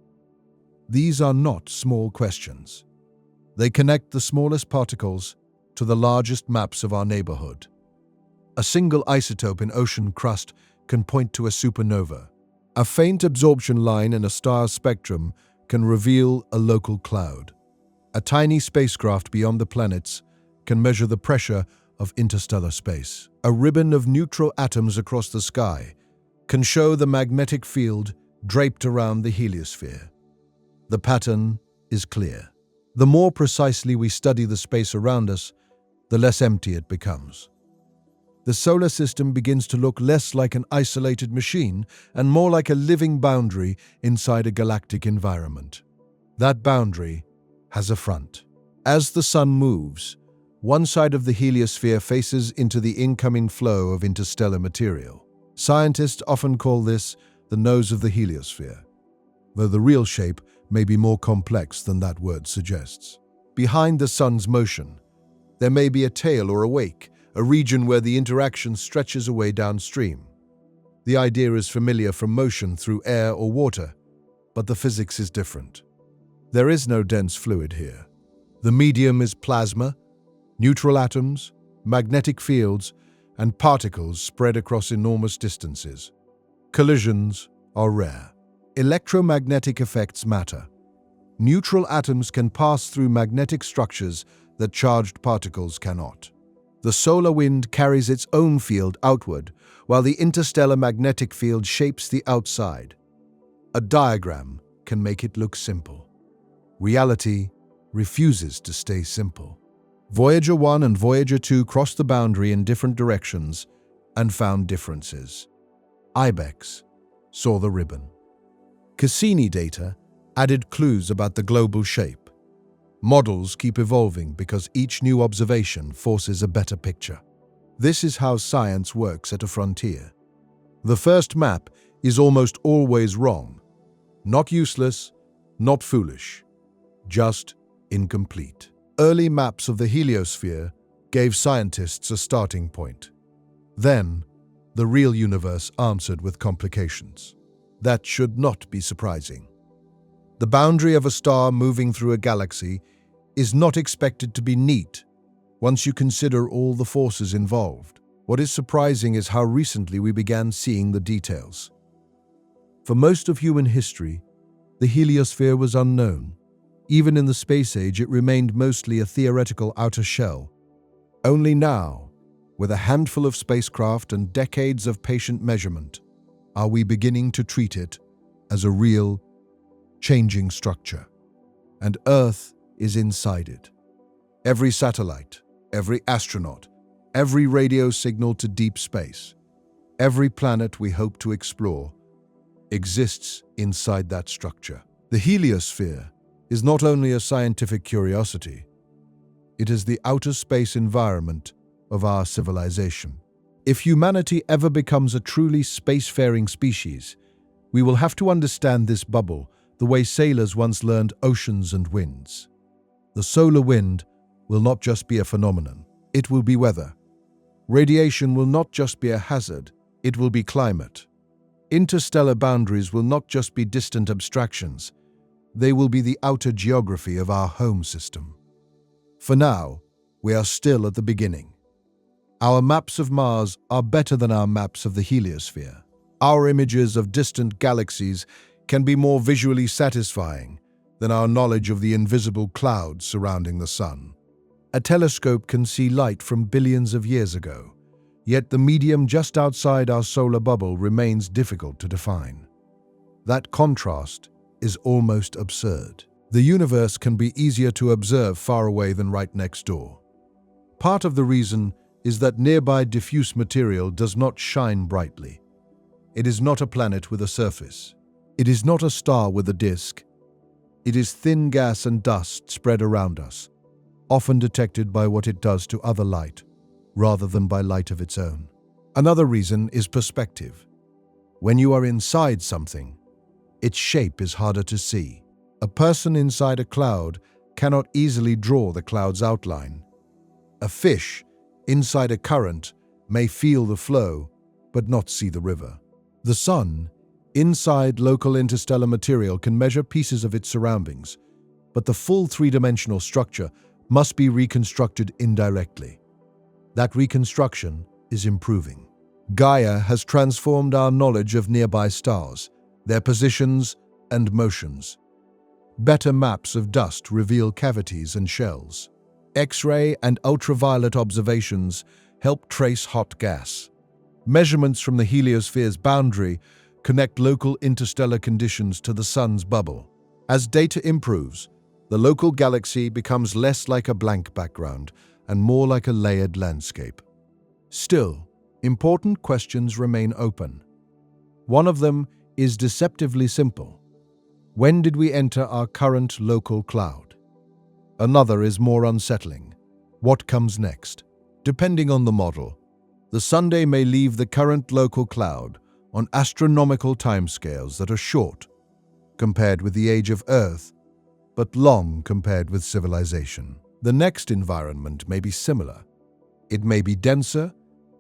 These are not small questions. They connect the smallest particles to the largest maps of our neighborhood. A single isotope in ocean crust can point to a supernova. A faint absorption line in a star's spectrum can reveal a local cloud. A tiny spacecraft beyond the planets can measure the pressure of interstellar space. A ribbon of neutral atoms across the sky can show the magnetic field draped around the heliosphere. The pattern is clear. The more precisely we study the space around us, the less empty it becomes. The solar system begins to look less like an isolated machine and more like a living boundary inside a galactic environment. That boundary has a front. As the Sun moves, one side of the heliosphere faces into the incoming flow of interstellar material. Scientists often call this the nose of the heliosphere, though the real shape may be more complex than that word suggests. Behind the Sun's motion, there may be a tail or a wake, a region where the interaction stretches away downstream. The idea is familiar from motion through air or water, but the physics is different. There is no dense fluid here. The medium is plasma, neutral atoms, magnetic fields, and particles spread across enormous distances. Collisions are rare. Electromagnetic effects matter. Neutral atoms can pass through magnetic structures that charged particles cannot. The solar wind carries its own field outward, while the interstellar magnetic field shapes the outside. A diagram can make it look simple. Reality refuses to stay simple. Voyager 1 and Voyager 2 crossed the boundary in different directions and found differences. IBEX saw the ribbon. Cassini data added clues about the global shape. Models keep evolving because each new observation forces a better picture. This is how science works at a frontier. The first map is almost always wrong. Not useless, not foolish, just incomplete. Early maps of the heliosphere gave scientists a starting point. Then, the real universe answered with complications. That should not be surprising. The boundary of a star moving through a galaxy is not expected to be neat once you consider all the forces involved. What is surprising is how recently we began seeing the details. For most of human history, the heliosphere was unknown. Even in the space age, it remained mostly a theoretical outer shell. Only now, with a handful of spacecraft and decades of patient measurement, are we beginning to treat it as a real, changing structure. And Earth is inside it. Every satellite, every astronaut, every radio signal to deep space, every planet we hope to explore exists inside that structure. The heliosphere is not only a scientific curiosity, it is the outer space environment of our civilization. If humanity ever becomes a truly spacefaring species, we will have to understand this bubble the way sailors once learned oceans and winds. The solar wind will not just be a phenomenon, it will be weather. Radiation will not just be a hazard, it will be climate. Interstellar boundaries will not just be distant abstractions, they will be the outer geography of our home system. For now, we are still at the beginning. Our maps of Mars are better than our maps of the heliosphere. Our images of distant galaxies can be more visually satisfying than our knowledge of the invisible clouds surrounding the sun. A telescope can see light from billions of years ago, yet the medium just outside our solar bubble remains difficult to define. That contrast is almost absurd. The universe can be easier to observe far away than right next door. Part of the reason is that nearby diffuse material does not shine brightly. It is not a planet with a surface. It is not a star with a disk. It is thin gas and dust spread around us, often detected by what it does to other light, rather than by light of its own. Another reason is perspective. When you are inside something, its shape is harder to see. A person inside a cloud cannot easily draw the cloud's outline. A fish inside a current may feel the flow, but not see the river. The sun, inside local interstellar material, can measure pieces of its surroundings, but the full three-dimensional structure must be reconstructed indirectly. That reconstruction is improving. Gaia has transformed our knowledge of nearby stars, their positions and motions. Better maps of dust reveal cavities and shells. X-ray and ultraviolet observations help trace hot gas. Measurements from the heliosphere's boundary connect local interstellar conditions to the sun's bubble. As data improves, the local galaxy becomes less like a blank background and more like a layered landscape. Still, important questions remain open. One of them is deceptively simple. When did we enter our current local cloud? Another is more unsettling. What comes next? Depending on the model, the Sunday may leave the current local cloud on astronomical timescales that are short compared with the age of Earth, but long compared with civilization. The next environment may be similar. It may be denser,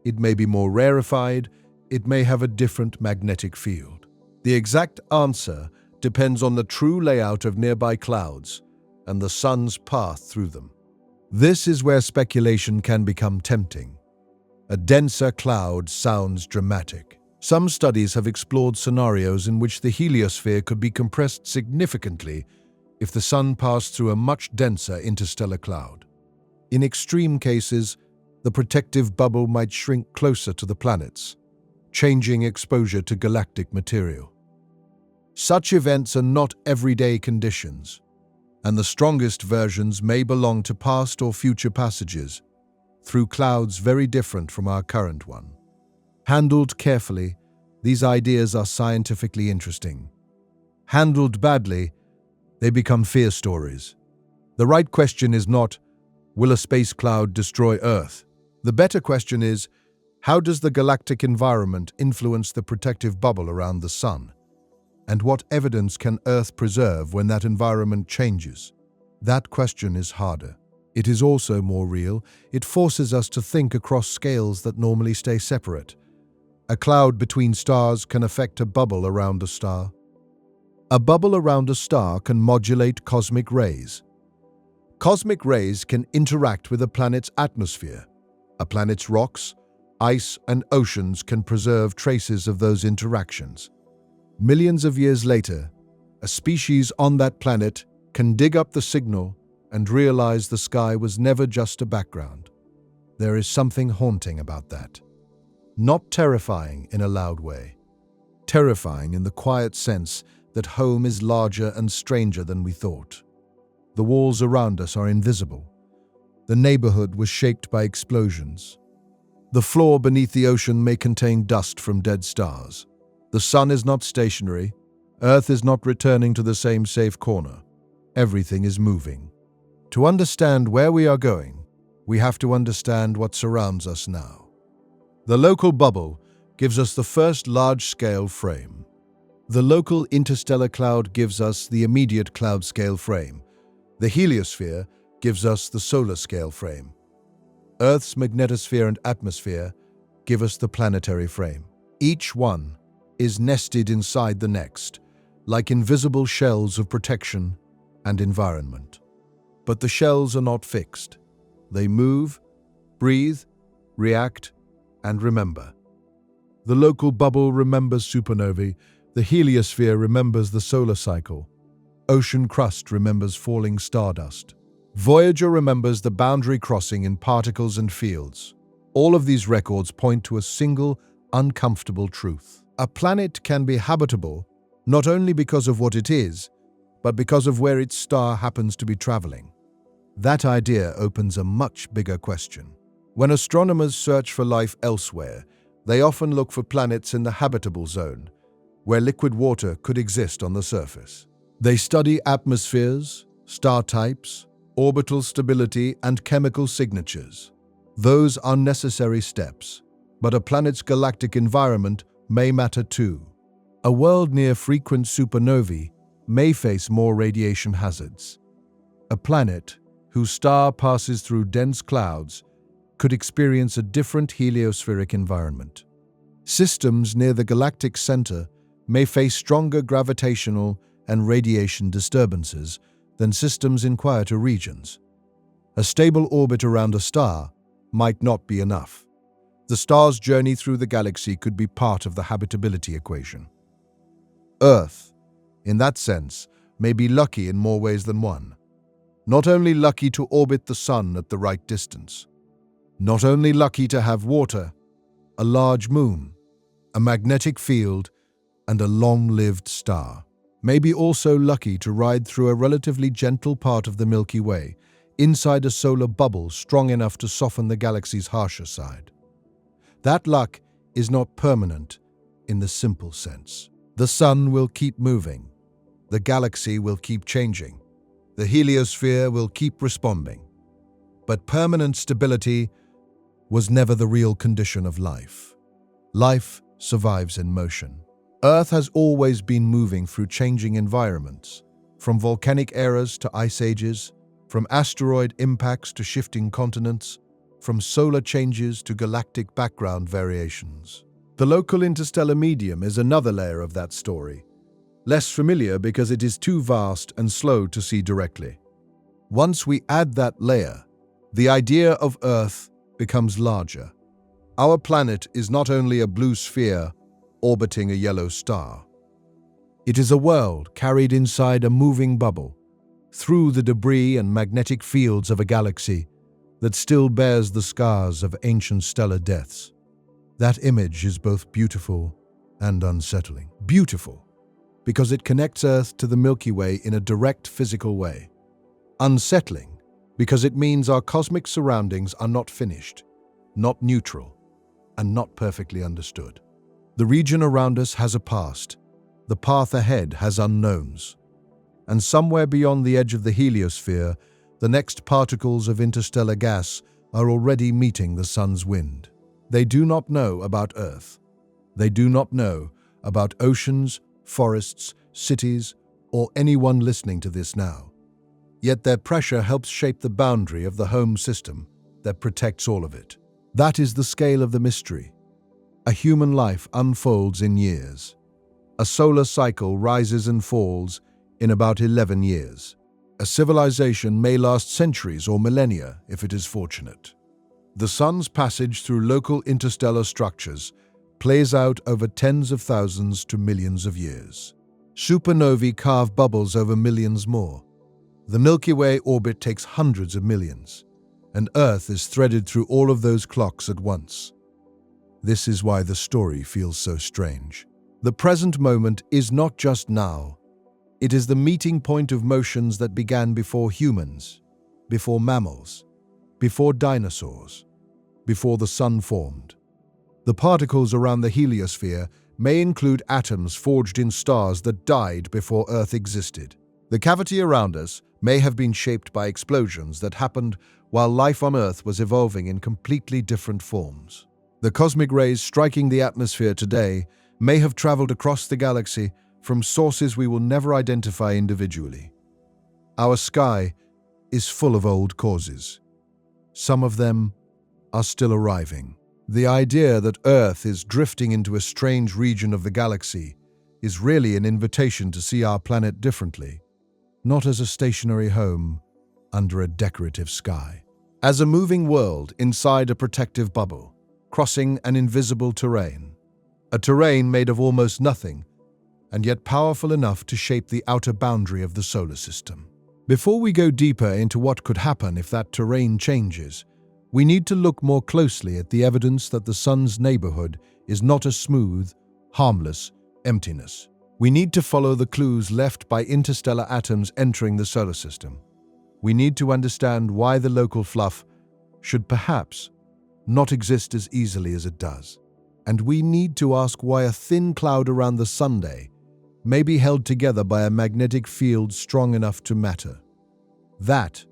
it may be more rarefied, it may have a different magnetic field. The exact answer depends on the true layout of nearby clouds and the sun's path through them. This is where speculation can become tempting. A denser cloud sounds dramatic. Some studies have explored scenarios in which the heliosphere could be compressed significantly if the sun passed through a much denser interstellar cloud. In extreme cases, the protective bubble might shrink closer to the planets, changing exposure to galactic material. Such events are not everyday conditions, and the strongest versions may belong to past or future passages through clouds very different from our current one. Handled carefully, these ideas are scientifically interesting. Handled badly, they become fear stories. The right question is not, will a space cloud destroy Earth? The better question is, how does the galactic environment influence the protective bubble around the Sun? And what evidence can Earth preserve when that environment changes? That question is harder. It is also more real. It forces us to think across scales that normally stay separate. A cloud between stars can affect a bubble around a star. A bubble around a star can modulate cosmic rays. Cosmic rays can interact with a planet's atmosphere. A planet's rocks, ice, and oceans can preserve traces of those interactions. Millions of years later, a species on that planet can dig up the signal and realize the sky was never just a background. There is something haunting about that. Not terrifying in a loud way. Terrifying in the quiet sense that home is larger and stranger than we thought. The walls around us are invisible. The neighborhood was shaped by explosions. The floor beneath the ocean may contain dust from dead stars. The sun is not stationary. Earth is not returning to the same safe corner. Everything is moving. To understand where we are going, we have to understand what surrounds us now. The local bubble gives us the first large-scale frame. The local interstellar cloud gives us the immediate cloud-scale frame. The heliosphere gives us the solar-scale frame. Earth's magnetosphere and atmosphere give us the planetary frame. Each one is nested inside the next, like invisible shells of protection and environment. But the shells are not fixed. They move, breathe, react, and remember. The local bubble remembers supernovae. The heliosphere remembers the solar cycle. Ocean crust remembers falling stardust. Voyager remembers the boundary crossing in particles and fields. All of these records point to a single, uncomfortable truth. A planet can be habitable not only because of what it is, but because of where its star happens to be traveling. That idea opens a much bigger question. When astronomers search for life elsewhere, they often look for planets in the habitable zone, where liquid water could exist on the surface. They study atmospheres, star types, orbital stability, and chemical signatures. Those are necessary steps, but a planet's galactic environment may matter too. A world near frequent supernovae may face more radiation hazards. A planet whose star passes through dense clouds could experience a different heliospheric environment. Systems near the galactic center may face stronger gravitational and radiation disturbances than systems in quieter regions. A stable orbit around a star might not be enough. The star's journey through the galaxy could be part of the habitability equation. Earth, in that sense, may be lucky in more ways than one. Not only lucky to orbit the sun at the right distance, not only lucky to have water, a large moon, a magnetic field, and a long-lived star. Maybe also lucky to ride through a relatively gentle part of the Milky Way, inside a solar bubble strong enough to soften the galaxy's harsher side. That luck is not permanent in the simple sense. The sun will keep moving. The galaxy will keep changing. The heliosphere will keep responding. But permanent stability was never the real condition of life. Life survives in motion. Earth has always been moving through changing environments, from volcanic eras to ice ages, from asteroid impacts to shifting continents, from solar changes to galactic background variations. The local interstellar medium is another layer of that story, less familiar because it is too vast and slow to see directly. Once we add that layer, the idea of Earth becomes larger. Our planet is not only a blue sphere orbiting a yellow star. It is a world carried inside a moving bubble, through the debris and magnetic fields of a galaxy that still bears the scars of ancient stellar deaths. That image is both beautiful and unsettling. Beautiful, because it connects Earth to the Milky Way in a direct physical way. Unsettling, because it means our cosmic surroundings are not finished, not neutral, and not perfectly understood. The region around us has a past. The path ahead has unknowns. And somewhere beyond the edge of the heliosphere, the next particles of interstellar gas are already meeting the sun's wind. They do not know about Earth. They do not know about oceans, forests, cities, or anyone listening to this now. Yet their pressure helps shape the boundary of the home system that protects all of it. That is the scale of the mystery. A human life unfolds in years. A solar cycle rises and falls in about 11 years. A civilization may last centuries or millennia if it is fortunate. The sun's passage through local interstellar structures plays out over tens of thousands to millions of years. Supernovae carve bubbles over millions more. The Milky Way orbit takes hundreds of millions, and Earth is threaded through all of those clocks at once. This is why the story feels so strange. The present moment is not just now. It is the meeting point of motions that began before humans, before mammals, before dinosaurs, before the sun formed. The particles around the heliosphere may include atoms forged in stars that died before Earth existed. The cavity around us may have been shaped by explosions that happened while life on Earth was evolving in completely different forms. The cosmic rays striking the atmosphere today may have traveled across the galaxy from sources we will never identify individually. Our sky is full of old causes. Some of them are still arriving. The idea that Earth is drifting into a strange region of the galaxy is really an invitation to see our planet differently, not as a stationary home under a decorative sky. As a moving world inside a protective bubble, crossing an invisible terrain. A terrain made of almost nothing, and yet powerful enough to shape the outer boundary of the solar system. Before we go deeper into what could happen if that terrain changes, we need to look more closely at the evidence that the sun's neighborhood is not a smooth, harmless emptiness. We need to follow the clues left by interstellar atoms entering the solar system. We need to understand why the local fluff should perhaps not exist as easily as it does. And we need to ask why a thin cloud around the Sunday may be held together by a magnetic field strong enough to matter. That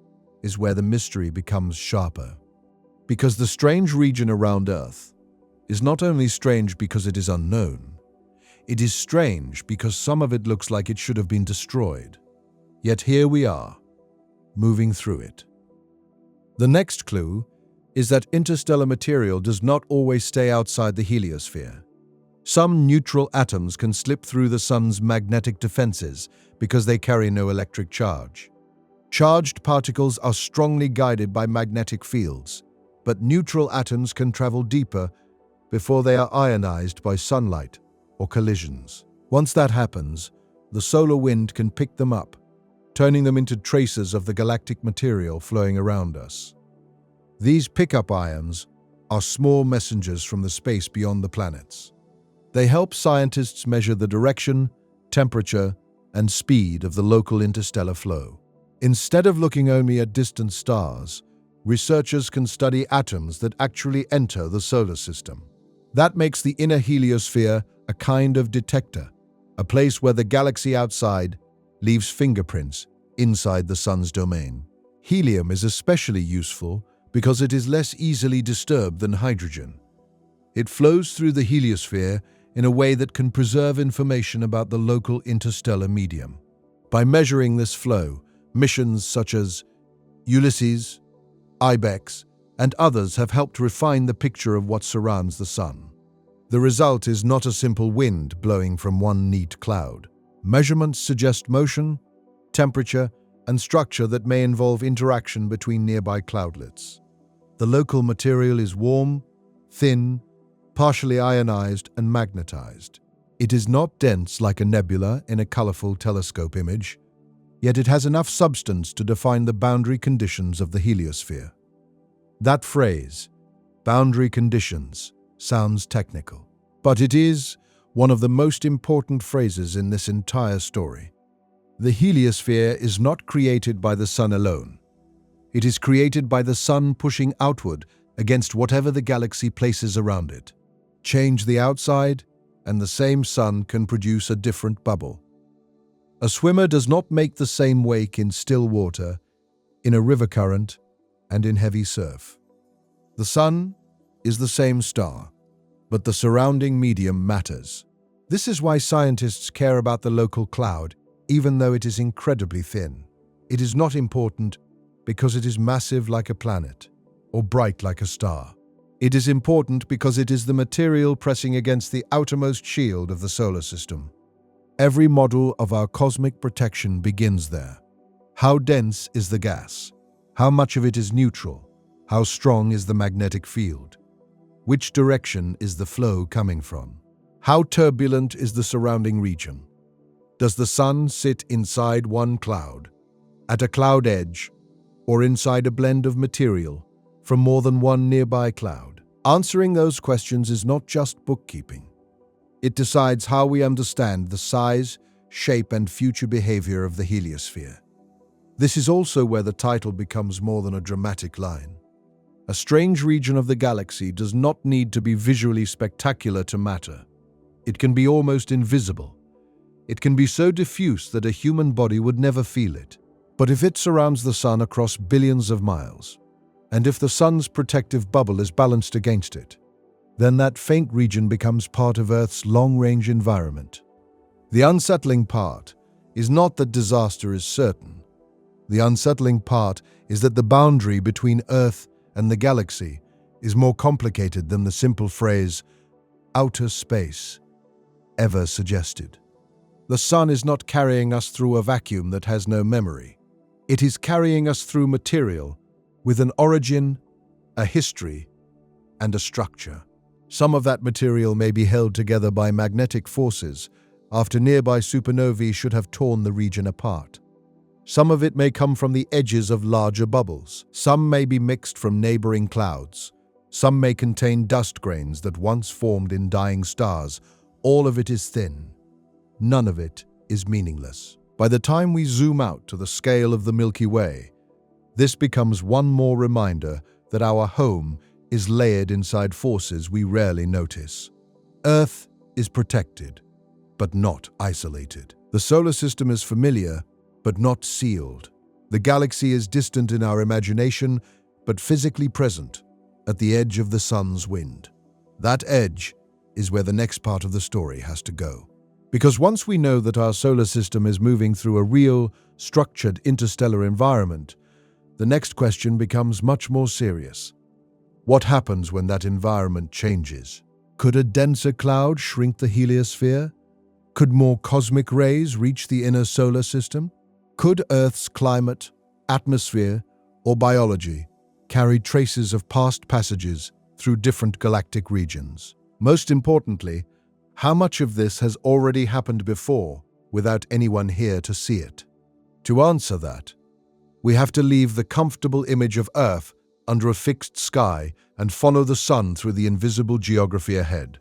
is where the mystery becomes sharper. Because the strange region around Earth is not only strange because it is unknown, it is strange because some of it looks like it should have been destroyed. Yet here we are, moving through it. The next clue is that interstellar material does not always stay outside the heliosphere. Some neutral atoms can slip through the sun's magnetic defenses because they carry no electric charge. Charged particles are strongly guided by magnetic fields, but neutral atoms can travel deeper before they are ionized by sunlight or collisions. Once that happens, the solar wind can pick them up, turning them into traces of the galactic material flowing around us. These pickup ions are small messengers from the space beyond the planets. They help scientists measure the direction, temperature, and speed of the local interstellar flow. Instead of looking only at distant stars, researchers can study atoms that actually enter the solar system. That makes the inner heliosphere a kind of detector, a place where the galaxy outside leaves fingerprints inside the sun's domain. Helium is especially useful because it is less easily disturbed than hydrogen. It flows through the heliosphere in a way that can preserve information about the local interstellar medium. By measuring this flow, missions such as Ulysses, IBEX, and others have helped refine the picture of what surrounds the sun. The result is not a simple wind blowing from one neat cloud. Measurements suggest motion, temperature, and structure that may involve interaction between nearby cloudlets. The local material is warm, thin, partially ionized, and magnetized. It is not dense like a nebula in a colorful telescope image, yet it has enough substance to define the boundary conditions of the heliosphere. That phrase, boundary conditions, sounds technical, but it is one of the most important phrases in this entire story. The heliosphere is not created by the sun alone. It is created by the sun pushing outward against whatever the galaxy places around it. Change the outside, and the same sun can produce a different bubble. A swimmer does not make the same wake in still water, in a river current, and in heavy surf. The Sun is the same star, but the surrounding medium matters. This is why scientists care about the local cloud, even though it is incredibly thin. It is not important because it is massive like a planet or bright like a star. It is important because it is the material pressing against the outermost shield of the solar system. Every model of our cosmic protection begins there. How dense is the gas? How much of it is neutral? How strong is the magnetic field? Which direction is the flow coming from? How turbulent is the surrounding region? Does the Sun sit inside one cloud, at a cloud edge, or inside a blend of material from more than one nearby cloud? Answering those questions is not just bookkeeping. It decides how we understand the size, shape, and future behavior of the heliosphere. This is also where the title becomes more than a dramatic line. A strange region of the galaxy does not need to be visually spectacular to matter. It can be almost invisible. It can be so diffuse that a human body would never feel it. But if it surrounds the Sun across billions of miles, and if the Sun's protective bubble is balanced against it, then that faint region becomes part of Earth's long-range environment. The unsettling part is not that disaster is certain. The unsettling part is that the boundary between Earth and the galaxy is more complicated than the simple phrase, outer space, ever suggested. The Sun is not carrying us through a vacuum that has no memory. It is carrying us through material with an origin, a history, and a structure. Some of that material may be held together by magnetic forces after nearby supernovae should have torn the region apart. Some of it may come from the edges of larger bubbles. Some may be mixed from neighboring clouds. Some may contain dust grains that once formed in dying stars. All of it is thin. None of it is meaningless. By the time we zoom out to the scale of the Milky Way, this becomes one more reminder that our home is layered inside forces we rarely notice. Earth is protected, but not isolated. The solar system is familiar, but not sealed. The galaxy is distant in our imagination, but physically present at the edge of the Sun's wind. That edge is where the next part of the story has to go. Because once we know that our solar system is moving through a real, structured interstellar environment, the next question becomes much more serious. What happens when that environment changes? Could a denser cloud shrink the heliosphere? Could more cosmic rays reach the inner solar system? Could Earth's climate, atmosphere, or biology carry traces of past passages through different galactic regions? Most importantly, how much of this has already happened before without anyone here to see it? To answer that, we have to leave the comfortable image of Earth under a fixed sky and follow the Sun through the invisible geography ahead.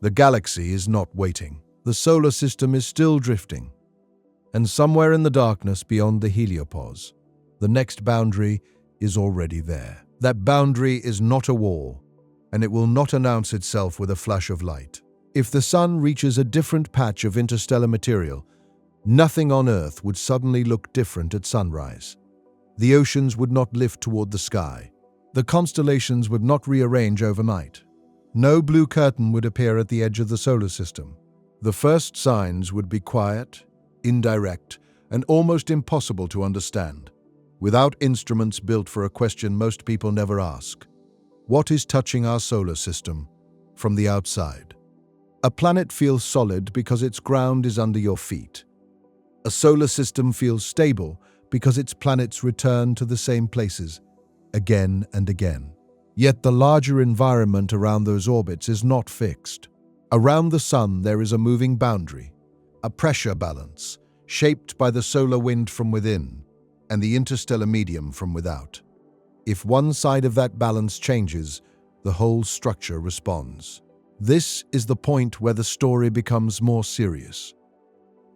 The galaxy is not waiting. The solar system is still drifting. And somewhere in the darkness beyond the heliopause, the next boundary is already there. That boundary is not a wall, and it will not announce itself with a flash of light. If the Sun reaches a different patch of interstellar material, nothing on Earth would suddenly look different at sunrise. The oceans would not lift toward the sky. The constellations would not rearrange overnight. No blue curtain would appear at the edge of the solar system. The first signs would be quiet, indirect, and almost impossible to understand, without instruments built for a question most people never ask. What is touching our solar system from the outside? A planet feels solid because its ground is under your feet. A solar system feels stable because its planets return to the same places again and again. Yet the larger environment around those orbits is not fixed. Around the Sun there is a moving boundary, a pressure balance, shaped by the solar wind from within and the interstellar medium from without. If one side of that balance changes, the whole structure responds. This is the point where the story becomes more serious.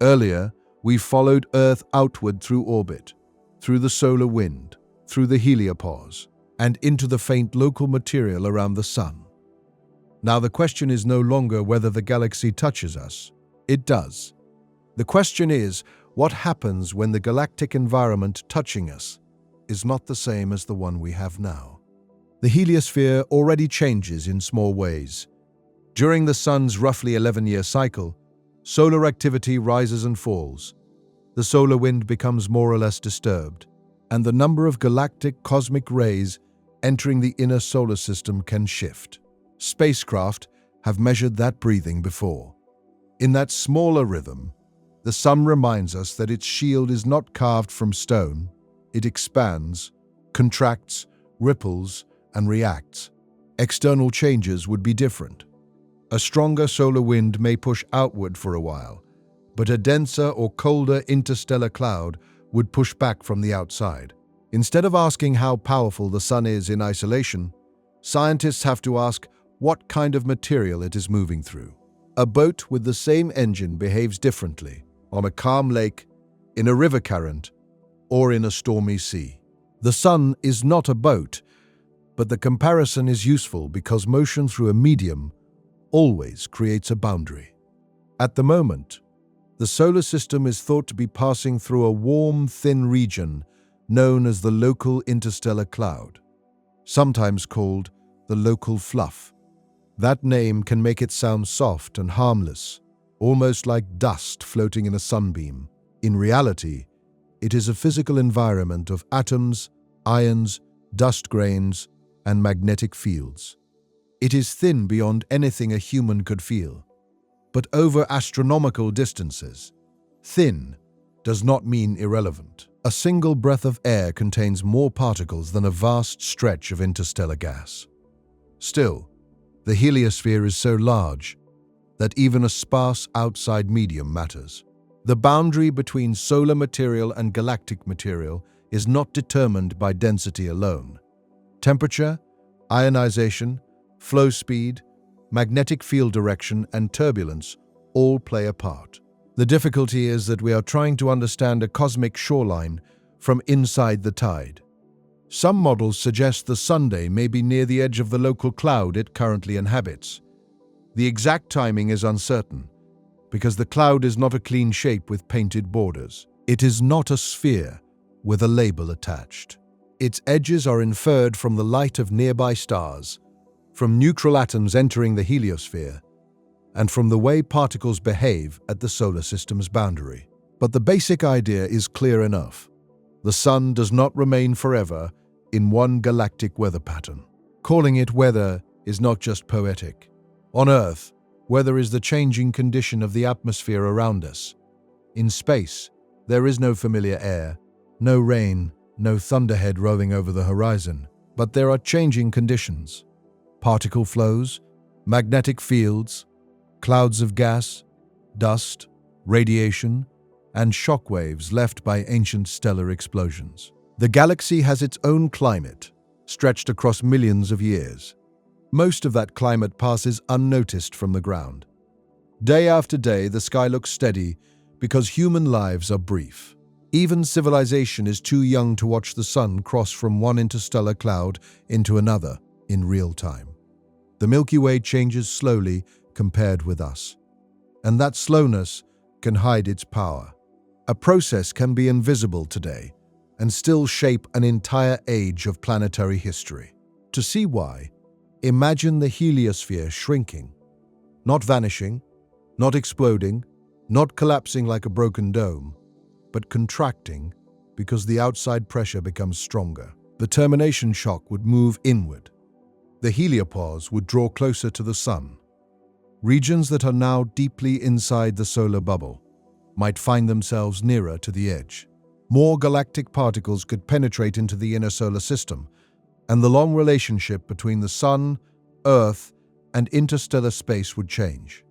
Earlier, we followed Earth outward through orbit, through the solar wind, through the heliopause, and into the faint local material around the Sun. Now the question is no longer whether the galaxy touches us. It does. The question is, what happens when the galactic environment touching us is not the same as the one we have now? The heliosphere already changes in small ways. During the Sun's roughly 11-year cycle, solar activity rises and falls. The solar wind becomes more or less disturbed, and the number of galactic cosmic rays entering the inner solar system can shift. Spacecraft have measured that breathing before. In that smaller rhythm, the Sun reminds us that its shield is not carved from stone. It expands, contracts, ripples, and reacts. External changes would be different. A stronger solar wind may push outward for a while, but a denser or colder interstellar cloud would push back from the outside. Instead of asking how powerful the Sun is in isolation, scientists have to ask what kind of material it is moving through. A boat with the same engine behaves differently on a calm lake, in a river current, or in a stormy sea. The Sun is not a boat, but the comparison is useful because motion through a medium always creates a boundary. At the moment, the solar system is thought to be passing through a warm, thin region known as the local interstellar cloud, sometimes called the local fluff. That name can make it sound soft and harmless, almost like dust floating in a sunbeam. In reality, it is a physical environment of atoms, ions, dust grains, and magnetic fields. It is thin beyond anything a human could feel. But over astronomical distances, thin does not mean irrelevant. A single breath of air contains more particles than a vast stretch of interstellar gas. Still, the heliosphere is so large that even a sparse outside medium matters. The boundary between solar material and galactic material is not determined by density alone. Temperature, ionization, flow speed, magnetic field direction, and turbulence all play a part. The difficulty is that we are trying to understand a cosmic shoreline from inside the tide. Some models suggest the Sunday may be near the edge of the local cloud it currently inhabits. The exact timing is uncertain, because the cloud is not a clean shape with painted borders. It is not a sphere with a label attached. Its edges are inferred from the light of nearby stars, from neutral atoms entering the heliosphere, and from the way particles behave at the solar system's boundary. But the basic idea is clear enough. The Sun does not remain forever in one galactic weather pattern. Calling it weather is not just poetic. On Earth, weather is the changing condition of the atmosphere around us. In space, there is no familiar air, no rain, no thunderhead rolling over the horizon, but there are changing conditions. Particle flows, magnetic fields, clouds of gas, dust, radiation, and shock waves left by ancient stellar explosions. The galaxy has its own climate, stretched across millions of years. Most of that climate passes unnoticed from the ground. Day after day, the sky looks steady because human lives are brief. Even civilization is too young to watch the Sun cross from one interstellar cloud into another in real time. The Milky Way changes slowly compared with us, and that slowness can hide its power. A process can be invisible today and still shape an entire age of planetary history. To see why, imagine the heliosphere shrinking, not vanishing, not exploding, not collapsing like a broken dome, but contracting because the outside pressure becomes stronger. The termination shock would move inward. The heliopause would draw closer to the Sun. Regions that are now deeply inside the solar bubble might find themselves nearer to the edge. More galactic particles could penetrate into the inner solar system, and the long relationship between the Sun, Earth, and interstellar space would change.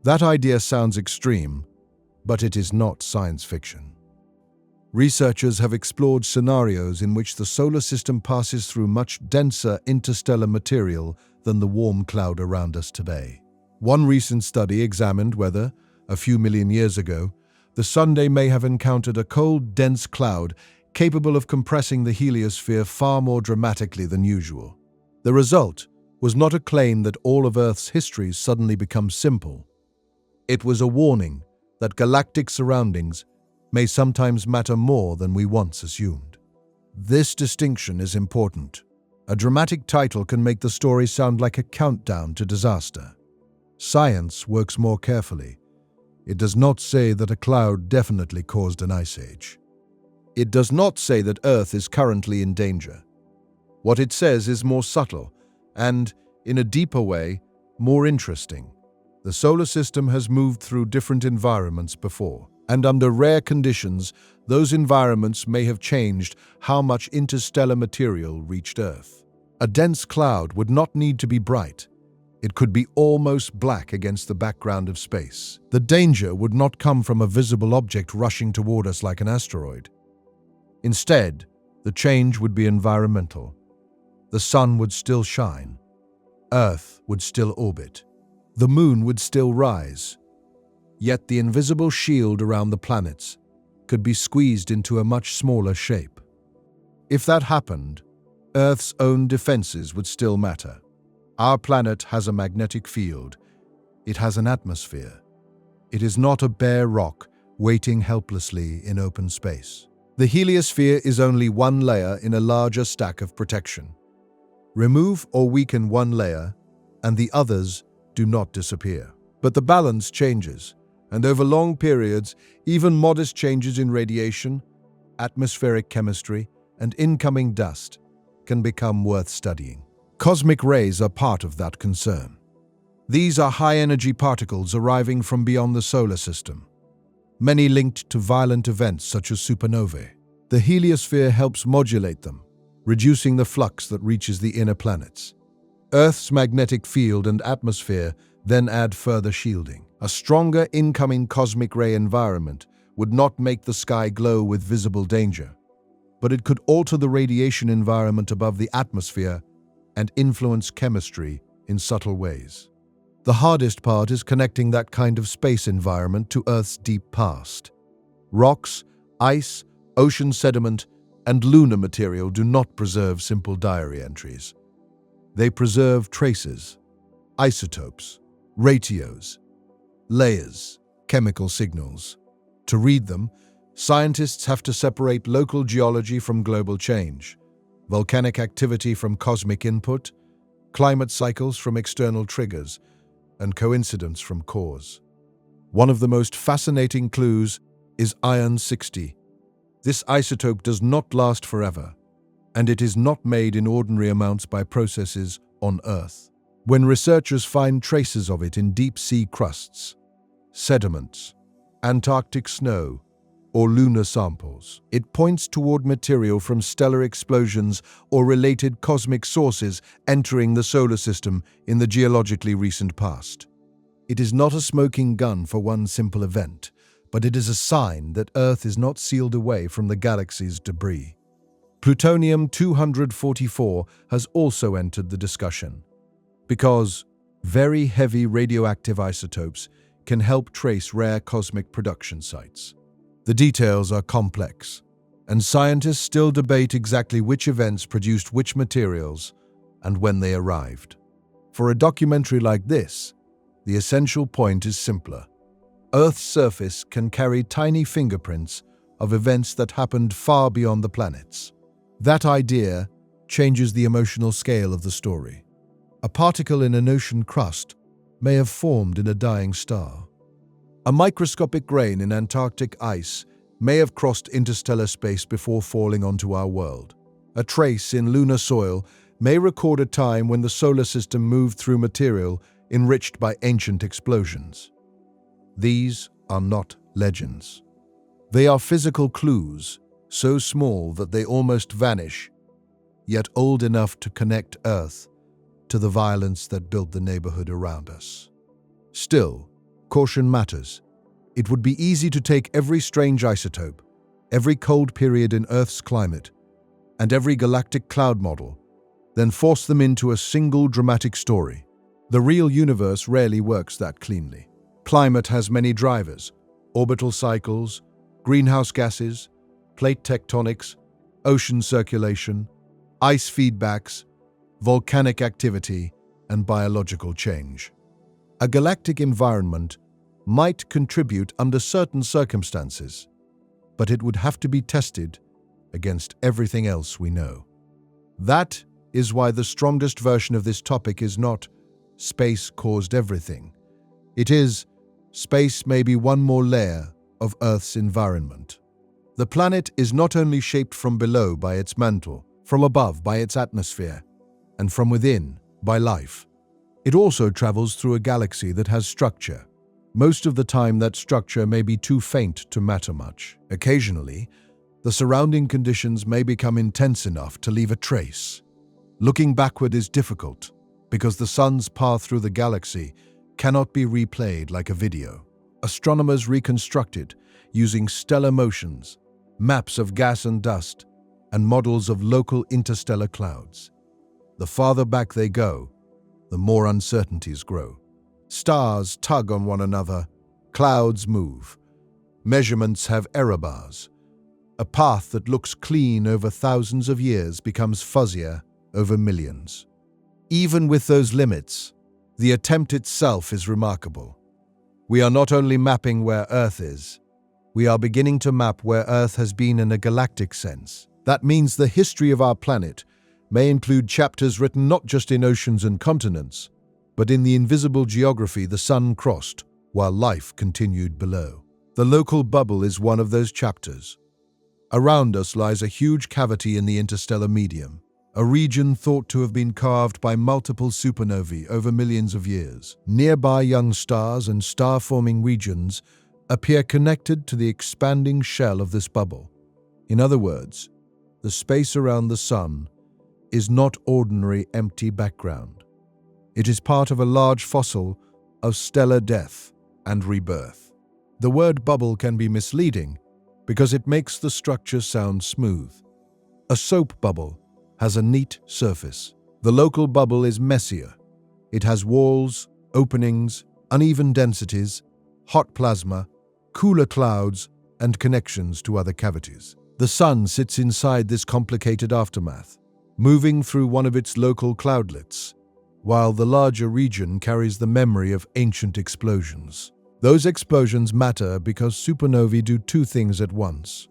That idea sounds extreme, but it is not science fiction. Researchers have explored scenarios in which the solar system passes through much denser interstellar material than the warm cloud around us today. One recent study examined whether, a few million years ago, the Sunday may have encountered a cold, dense cloud capable of compressing the heliosphere far more dramatically than usual. The result was not a claim that all of Earth's history suddenly becomes simple. It was a warning that galactic surroundings may sometimes matter more than we once assumed. This distinction is important. A dramatic title can make the story sound like a countdown to disaster. Science works more carefully. It does not say that a cloud definitely caused an ice age. It does not say that Earth is currently in danger. What it says is more subtle and, in a deeper way, more interesting. The solar system has moved through different environments before, and under rare conditions, those environments may have changed how much interstellar material reached Earth. A dense cloud would not need to be bright. It could be almost black against the background of space. The danger would not come from a visible object rushing toward us like an asteroid. Instead, the change would be environmental. The sun would still shine. Earth would still orbit. The moon would still rise. Yet the invisible shield around the planets could be squeezed into a much smaller shape. If that happened, Earth's own defenses would still matter. Our planet has a magnetic field. It has an atmosphere. It is not a bare rock waiting helplessly in open space. The heliosphere is only one layer in a larger stack of protection. Remove or weaken one layer, and the others do not disappear. But the balance changes, and over long periods, even modest changes in radiation, atmospheric chemistry, and incoming dust can become worth studying. Cosmic rays are part of that concern. These are high-energy particles arriving from beyond the solar system, many linked to violent events such as supernovae. The heliosphere helps modulate them, reducing the flux that reaches the inner planets. Earth's magnetic field and atmosphere then add further shielding. A stronger incoming cosmic ray environment would not make the sky glow with visible danger, but it could alter the radiation environment above the atmosphere and influence chemistry in subtle ways. The hardest part is connecting that kind of space environment to Earth's deep past. Rocks, ice, ocean sediment, and lunar material do not preserve simple diary entries. They preserve traces, isotopes, ratios, layers, chemical signals. To read them, scientists have to separate local geology from global change, volcanic activity from cosmic input, climate cycles from external triggers, and coincidence from cause. One of the most fascinating clues is iron-60. This isotope does not last forever, and it is not made in ordinary amounts by processes on Earth. When researchers find traces of it in deep-sea crusts, sediments, Antarctic snow, or lunar samples, it points toward material from stellar explosions or related cosmic sources entering the solar system in the geologically recent past. It is not a smoking gun for one simple event, but it is a sign that Earth is not sealed away from the galaxy's debris. Plutonium-244 has also entered the discussion, because very heavy radioactive isotopes can help trace rare cosmic production sites. The details are complex, and scientists still debate exactly which events produced which materials and when they arrived. For a documentary like this, the essential point is simpler. Earth's surface can carry tiny fingerprints of events that happened far beyond the planets. That idea changes the emotional scale of the story. A particle in an ocean crust may have formed in a dying star. A microscopic grain in Antarctic ice may have crossed interstellar space before falling onto our world. A trace in lunar soil may record a time when the solar system moved through material enriched by ancient explosions. These are not legends. They are physical clues, so small that they almost vanish, yet old enough to connect Earth to the violence that built the neighborhood around us. Still, caution matters. It would be easy to take every strange isotope, every cold period in Earth's climate, and every galactic cloud model, then force them into a single dramatic story. The real universe rarely works that cleanly. Climate has many drivers: orbital cycles, greenhouse gases, plate tectonics, ocean circulation, ice feedbacks, volcanic activity, and biological change. A galactic environment might contribute under certain circumstances, but it would have to be tested against everything else we know. That is why the strongest version of this topic is not space caused everything. It is space may be one more layer of Earth's environment. The planet is not only shaped from below by its mantle, from above by its atmosphere, and from within by life. It also travels through a galaxy that has structure. Most of the time, that structure may be too faint to matter much. Occasionally, the surrounding conditions may become intense enough to leave a trace. Looking backward is difficult because the sun's path through the galaxy cannot be replayed like a video. Astronomers reconstruct it using stellar motions, maps of gas and dust, and models of local interstellar clouds. The farther back they go, the more uncertainties grow. Stars tug on one another, clouds move, measurements have error bars. A path that looks clean over thousands of years becomes fuzzier over millions. Even with those limits, the attempt itself is remarkable. We are not only mapping where Earth is, we are beginning to map where Earth has been in a galactic sense. That means the history of our planet may include chapters written not just in oceans and continents, but in the invisible geography the sun crossed while life continued below. The local bubble is one of those chapters. Around us lies a huge cavity in the interstellar medium, a region thought to have been carved by multiple supernovae over millions of years. Nearby young stars and star-forming regions appear connected to the expanding shell of this bubble. In other words, the space around the sun is not ordinary empty background. It is part of a large fossil of stellar death and rebirth. The word bubble can be misleading because it makes the structure sound smooth. A soap bubble has a neat surface. The local bubble is messier. It has walls, openings, uneven densities, hot plasma, cooler clouds, and connections to other cavities. The sun sits inside this complicated aftermath, moving through one of its local cloudlets, while the larger region carries the memory of ancient explosions. Those explosions matter because supernovae do two things at once.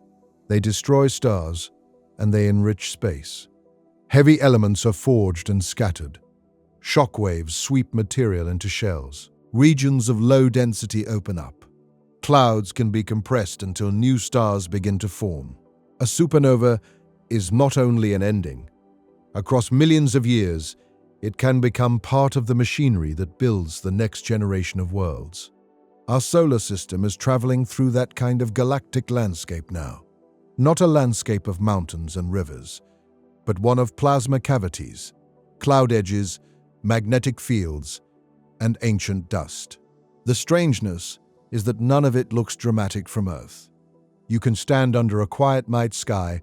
They destroy stars and they enrich space. Heavy elements are forged and scattered. Shock waves sweep material into shells. Regions of low density open up. Clouds can be compressed until new stars begin to form. A supernova is not only an ending. Across millions of years, it can become part of the machinery that builds the next generation of worlds. Our solar system is traveling through that kind of galactic landscape now. Not a landscape of mountains and rivers, but one of plasma cavities, cloud edges, magnetic fields, and ancient dust. The strangeness is that none of it looks dramatic from Earth. You can stand under a quiet night sky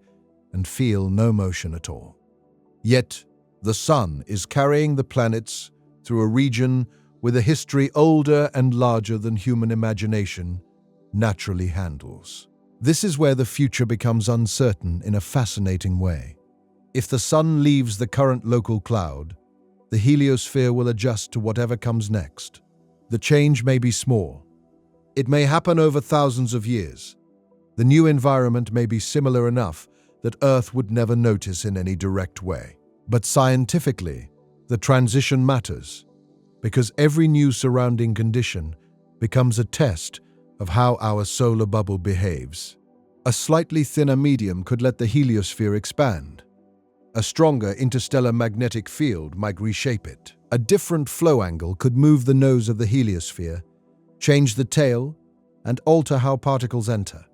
and feel no motion at all. Yet, the sun is carrying the planets through a region with a history older and larger than human imagination naturally handles. This is where the future becomes uncertain in a fascinating way. If the sun leaves the current local cloud, the heliosphere will adjust to whatever comes next. The change may be small. It may happen over thousands of years. The new environment may be similar enough that Earth would never notice in any direct way. But scientifically, the transition matters because every new surrounding condition becomes a test of how our solar bubble behaves. A slightly thinner medium could let the heliosphere expand. A stronger interstellar magnetic field might reshape it. A different flow angle could move the nose of the heliosphere, change the tail, and alter how particles enter.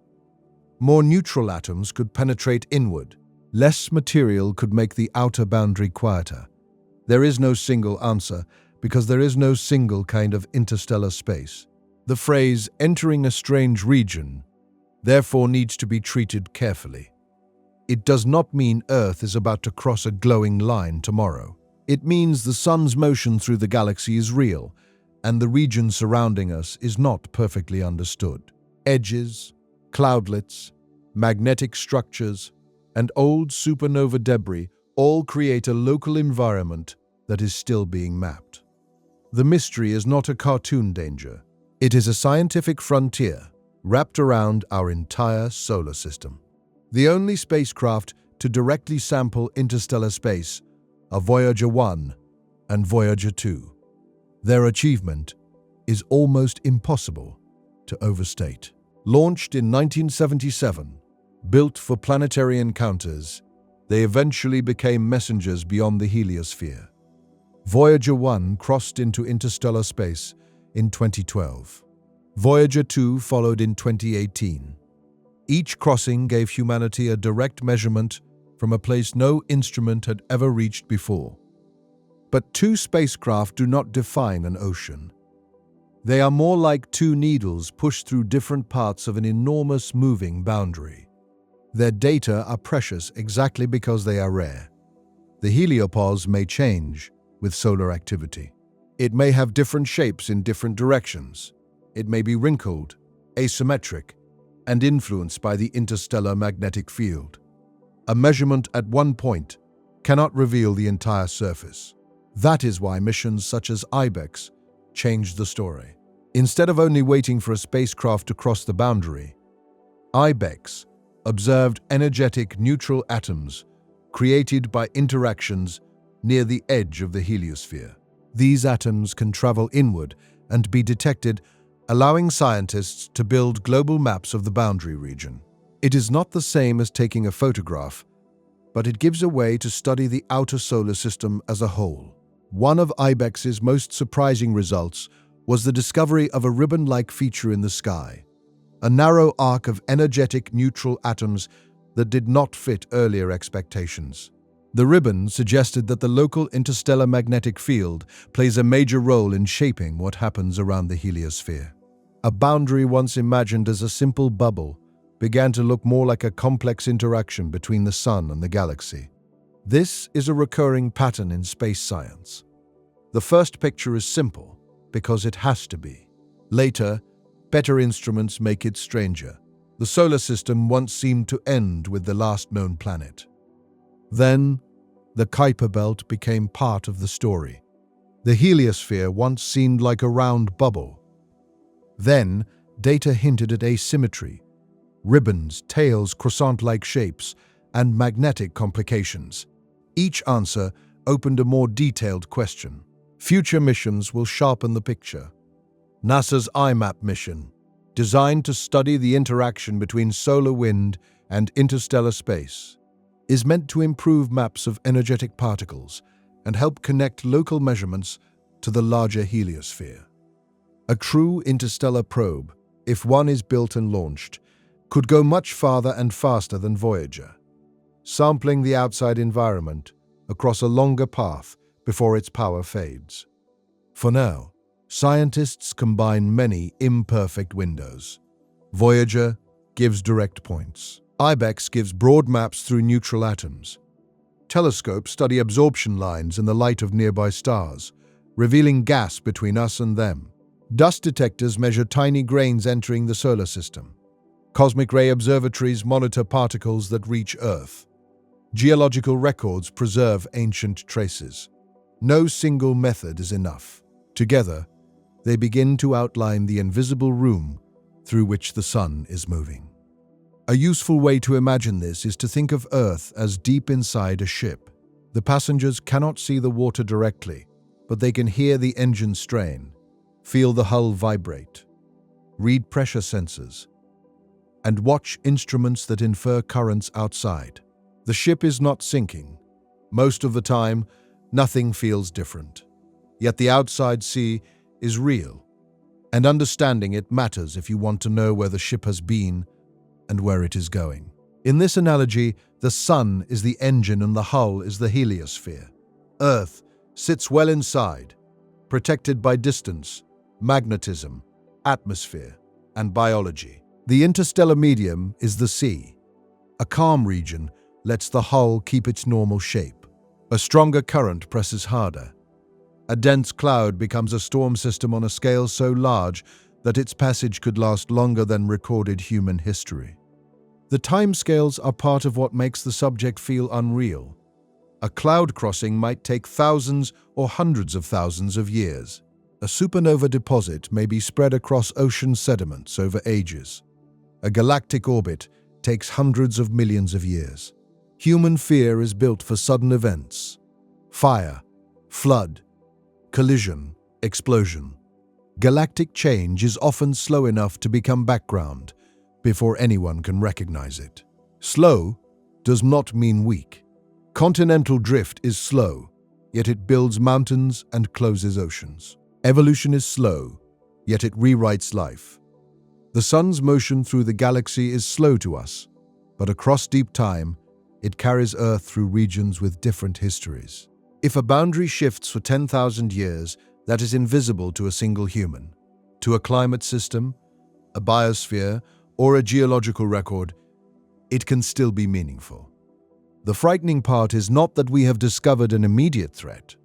More neutral atoms could penetrate inward. Less material could make the outer boundary quieter. There is no single answer because there is no single kind of interstellar space. The phrase "entering a strange region" therefore needs to be treated carefully. It does not mean Earth is about to cross a glowing line tomorrow. It means the sun's motion through the galaxy is real, and the region surrounding us is not perfectly understood. Edges, cloudlets, magnetic structures, and old supernova debris all create a local environment that is still being mapped. The mystery is not a cartoon danger. It is a scientific frontier wrapped around our entire solar system. The only spacecraft to directly sample interstellar space are Voyager 1 and Voyager 2. Their achievement is almost impossible to overstate. Launched in 1977, built for planetary encounters, they eventually became messengers beyond the heliosphere. Voyager 1 crossed into interstellar space in 2012. Voyager 2 followed in 2018. Each crossing gave humanity a direct measurement from a place no instrument had ever reached before. But two spacecraft do not define an ocean. They are more like two needles pushed through different parts of an enormous moving boundary. Their data are precious exactly because they are rare. The heliopause may change with solar activity. It may have different shapes in different directions. It may be wrinkled, asymmetric, and influenced by the interstellar magnetic field. A measurement at one point cannot reveal the entire surface. That is why missions such as IBEX changed the story. Instead of only waiting for a spacecraft to cross the boundary, IBEX observed energetic neutral atoms created by interactions near the edge of the heliosphere. These atoms can travel inward and be detected, allowing scientists to build global maps of the boundary region. It is not the same as taking a photograph, but it gives a way to study the outer solar system as a whole. One of IBEX's most surprising results was the discovery of a ribbon-like feature in the sky, a narrow arc of energetic neutral atoms that did not fit earlier expectations. The ribbon suggested that the local interstellar magnetic field plays a major role in shaping what happens around the heliosphere. A boundary once imagined as a simple bubble began to look more like a complex interaction between the Sun and the galaxy. This is a recurring pattern in space science. The first picture is simple because it has to be. Later, better instruments make it stranger. The solar system once seemed to end with the last known planet. Then, the Kuiper Belt became part of the story. The heliosphere once seemed like a round bubble. Then, data hinted at asymmetry, ribbons, tails, croissant-like shapes, and magnetic complications. Each answer opened a more detailed question. Future missions will sharpen the picture. NASA's IMAP mission, designed to study the interaction between solar wind and interstellar space, is meant to improve maps of energetic particles and help connect local measurements to the larger heliosphere. A true interstellar probe, if one is built and launched, could go much farther and faster than Voyager, sampling the outside environment across a longer path before its power fades. For now, scientists combine many imperfect windows. Voyager gives direct points. IBEX gives broad maps through neutral atoms. Telescopes study absorption lines in the light of nearby stars, revealing gas between us and them. Dust detectors measure tiny grains entering the solar system. Cosmic ray observatories monitor particles that reach Earth. Geological records preserve ancient traces. No single method is enough. Together, they begin to outline the invisible room through which the sun is moving. A useful way to imagine this is to think of Earth as deep inside a ship. The passengers cannot see the water directly, but they can hear the engine strain, feel the hull vibrate, read pressure sensors, and watch instruments that infer currents outside. The ship is not sinking. Most of the time, nothing feels different. Yet the outside sea is real, and understanding it matters if you want to know where the ship has been and where it is going. In this analogy, the sun is the engine and the hull is the heliosphere. Earth sits well inside, protected by distance, magnetism, atmosphere, and biology. The interstellar medium is the sea. A calm region lets the hull keep its normal shape. A stronger current presses harder. A dense cloud becomes a storm system on a scale so large that its passage could last longer than recorded human history. The timescales are part of what makes the subject feel unreal. A cloud crossing might take thousands or hundreds of thousands of years. A supernova deposit may be spread across ocean sediments over ages. A galactic orbit takes hundreds of millions of years. Human fear is built for sudden events. Fire, flood, collision, explosion. Galactic change is often slow enough to become background before anyone can recognize it. Slow does not mean weak. Continental drift is slow, yet it builds mountains and closes oceans. Evolution is slow, yet it rewrites life. The sun's motion through the galaxy is slow to us, but across deep time, it carries Earth through regions with different histories. If a boundary shifts for 10,000 years, that is invisible to a single human. To a climate system, a biosphere, or a geological record, it can still be meaningful. The frightening part is not that we have discovered an immediate threat.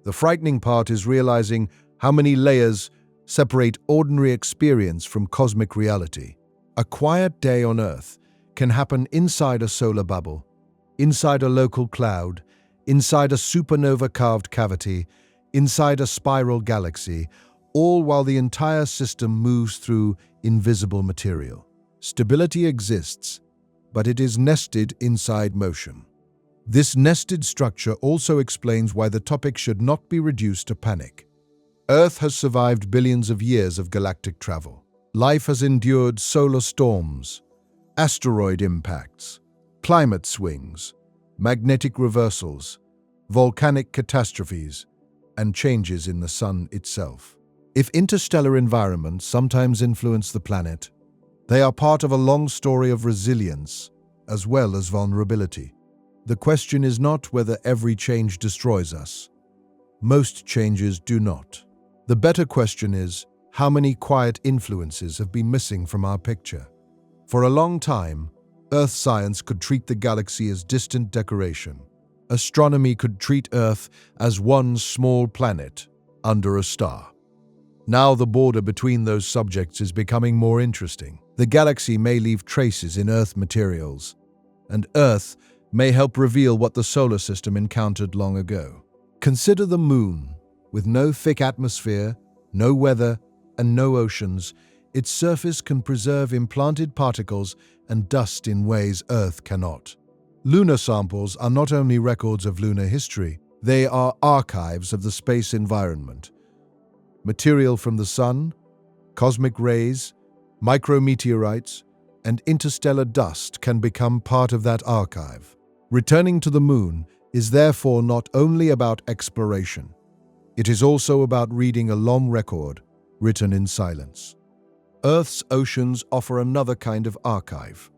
The frightening part is realizing how many layers separate ordinary experience from cosmic reality. A quiet day on Earth can happen inside a solar bubble, inside a local cloud, inside a supernova-carved cavity, inside a spiral galaxy, all while the entire system moves through invisible material. Stability exists, but it is nested inside motion. This nested structure also explains why the topic should not be reduced to panic. Earth has survived billions of years of galactic travel. Life has endured solar storms, asteroid impacts, climate swings, magnetic reversals, volcanic catastrophes, and changes in the sun itself. If interstellar environments sometimes influence the planet, they are part of a long story of resilience as well as vulnerability. The question is not whether every change destroys us. Most changes do not. The better question is, how many quiet influences have been missing from our picture? For a long time, Earth science could treat the galaxy as distant decoration. Astronomy could treat Earth as one small planet under a star. Now the border between those subjects is becoming more interesting. The galaxy may leave traces in Earth materials, and Earth may help reveal what the solar system encountered long ago. Consider the Moon. With no thick atmosphere, no weather, and no oceans, its surface can preserve implanted particles and dust in ways Earth cannot. Lunar samples are not only records of lunar history, they are archives of the space environment. Material from the sun, cosmic rays, micrometeorites, and interstellar dust can become part of that archive. Returning to the Moon is therefore not only about exploration. It is also about reading a long record written in silence. Earth's oceans offer another kind of archive.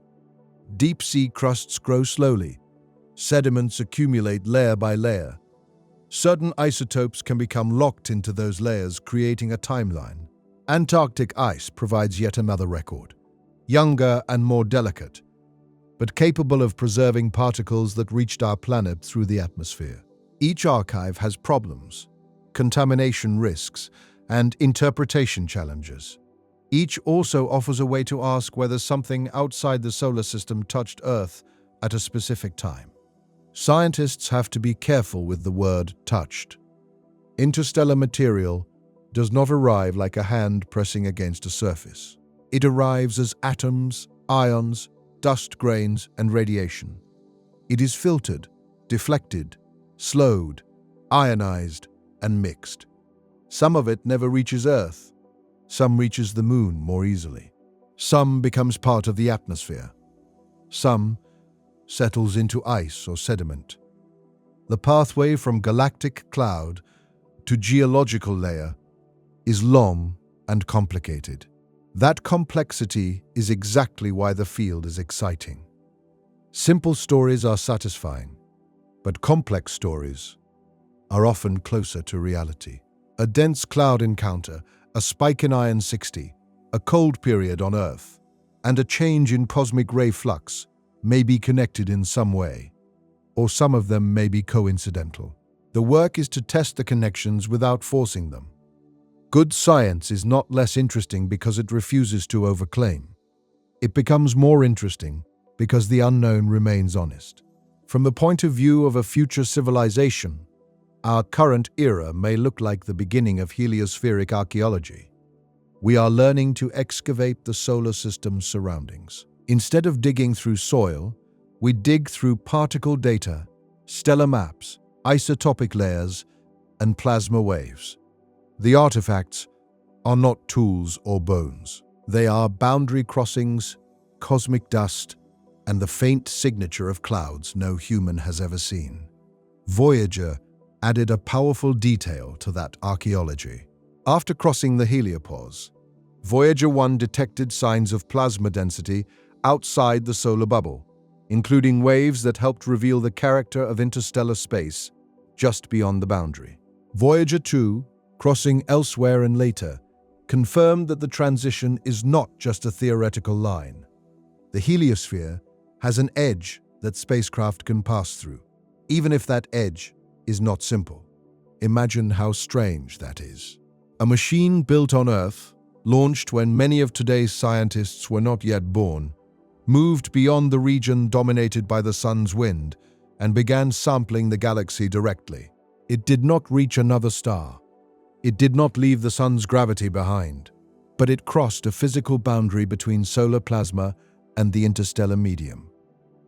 Deep-sea crusts grow slowly. Sediments accumulate layer by layer. Certain isotopes can become locked into those layers, creating a timeline. Antarctic ice provides yet another record. Younger and more delicate, but capable of preserving particles that reached our planet through the atmosphere. Each archive has problems, contamination risks, and interpretation challenges. Each also offers a way to ask whether something outside the solar system touched Earth at a specific time. Scientists have to be careful with the word touched. Interstellar material does not arrive like a hand pressing against a surface. It arrives as atoms, ions, dust grains, and radiation. It is filtered, deflected, slowed, ionized, and mixed. Some of it never reaches Earth. Some reaches the Moon more easily. Some becomes part of the atmosphere. Some settles into ice or sediment. The pathway from galactic cloud to geological layer is long and complicated. That complexity is exactly why the field is exciting. Simple stories are satisfying, but complex stories are often closer to reality. A dense cloud encounter, a spike in iron 60, a cold period on Earth, and a change in cosmic ray flux may be connected in some way, or some of them may be coincidental. The work is to test the connections without forcing them. Good science is not less interesting because it refuses to overclaim. It becomes more interesting because the unknown remains honest. From the point of view of a future civilization, our current era may look like the beginning of heliospheric archaeology. We are learning to excavate the solar system's surroundings. Instead of digging through soil, we dig through particle data, stellar maps, isotopic layers, and plasma waves. The artifacts are not tools or bones. They are boundary crossings, cosmic dust, and the faint signature of clouds no human has ever seen. Voyager added a powerful detail to that archaeology. After crossing the heliopause, Voyager 1 detected signs of plasma density outside the solar bubble, including waves that helped reveal the character of interstellar space just beyond the boundary. Voyager 2, crossing elsewhere and later, confirmed that the transition is not just a theoretical line. The heliosphere has an edge that spacecraft can pass through, even if that edge is not simple. Imagine how strange that is. A machine built on Earth, launched when many of today's scientists were not yet born, moved beyond the region dominated by the sun's wind and began sampling the galaxy directly. It did not reach another star. It did not leave the sun's gravity behind, but it crossed a physical boundary between solar plasma and the interstellar medium.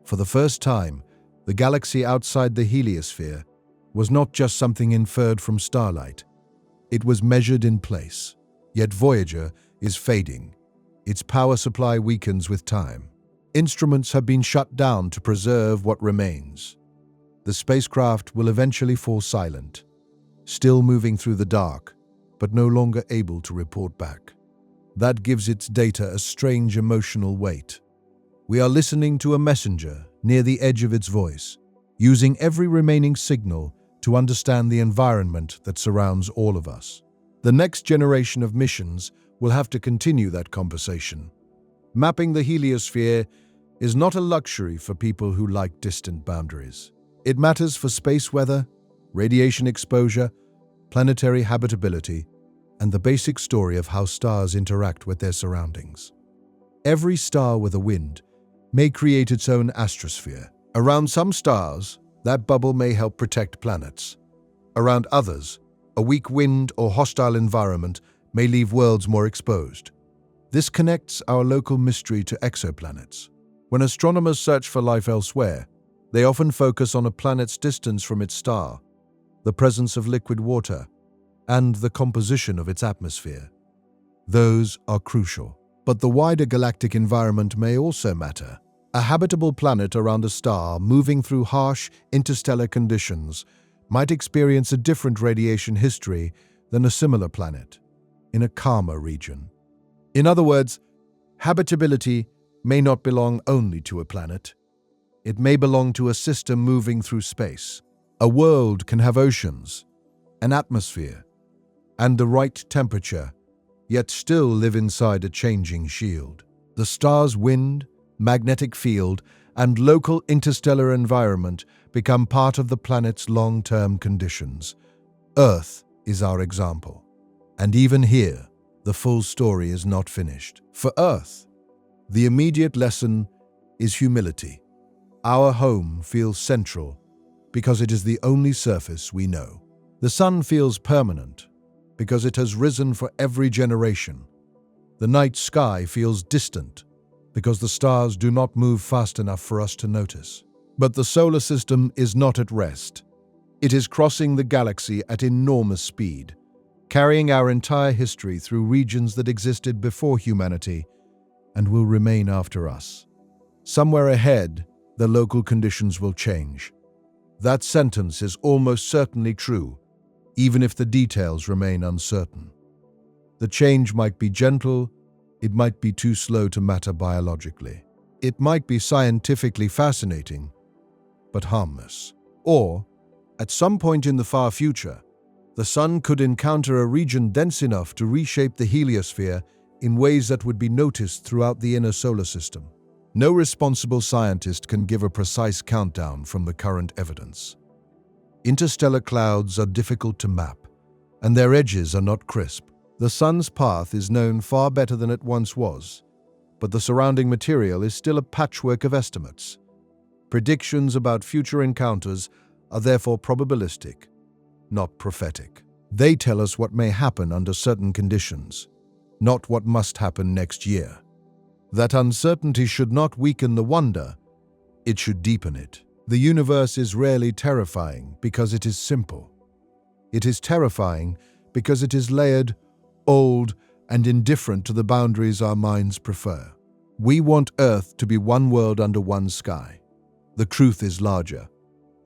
For the first time, the galaxy outside the heliosphere was not just something inferred from starlight. It was measured in place. Yet Voyager is fading. Its power supply weakens with time. Instruments have been shut down to preserve what remains. The spacecraft will eventually fall silent, still moving through the dark, but no longer able to report back. That gives its data a strange emotional weight. We are listening to a messenger near the edge of its voice, using every remaining signal to understand the environment that surrounds all of us. The next generation of missions will have to continue that conversation. Mapping the heliosphere is not a luxury for people who like distant boundaries. It matters for space weather, radiation exposure, planetary habitability, and the basic story of how stars interact with their surroundings. Every star with a wind may create its own astrosphere. Around some stars, that bubble may help protect planets. Around others, a weak wind or hostile environment may leave worlds more exposed. This connects our local mystery to exoplanets. When astronomers search for life elsewhere, they often focus on a planet's distance from its star, the presence of liquid water, and the composition of its atmosphere. Those are crucial. But the wider galactic environment may also matter. A habitable planet around a star moving through harsh interstellar conditions might experience a different radiation history than a similar planet in a calmer region. In other words, habitability may not belong only to a planet. It may belong to a system moving through space. A world can have oceans, an atmosphere, and the right temperature, yet still live inside a changing shield. The star's wind, magnetic field, and local interstellar environment become part of the planet's long-term conditions. Earth is our example. And even here, the full story is not finished. For Earth, the immediate lesson is humility. Our home feels central because it is the only surface we know. The sun feels permanent because it has risen for every generation. The night sky feels distant because the stars do not move fast enough for us to notice. But the solar system is not at rest. It is crossing the galaxy at enormous speed, carrying our entire history through regions that existed before humanity and will remain after us. Somewhere ahead, the local conditions will change. That sentence is almost certainly true, even if the details remain uncertain. The change might be gentle, it might be too slow to matter biologically. It might be scientifically fascinating, but harmless. Or, at some point in the far future, the sun could encounter a region dense enough to reshape the heliosphere in ways that would be noticed throughout the inner solar system. No responsible scientist can give a precise countdown from the current evidence. Interstellar clouds are difficult to map, and their edges are not crisp. The sun's path is known far better than it once was, but the surrounding material is still a patchwork of estimates. Predictions about future encounters are therefore probabilistic, not prophetic. They tell us what may happen under certain conditions, not what must happen next year. That uncertainty should not weaken the wonder, it should deepen it. The universe is rarely terrifying because it is simple. It is terrifying because it is layered, old, and indifferent to the boundaries our minds prefer. We want Earth to be one world under one sky. The truth is larger.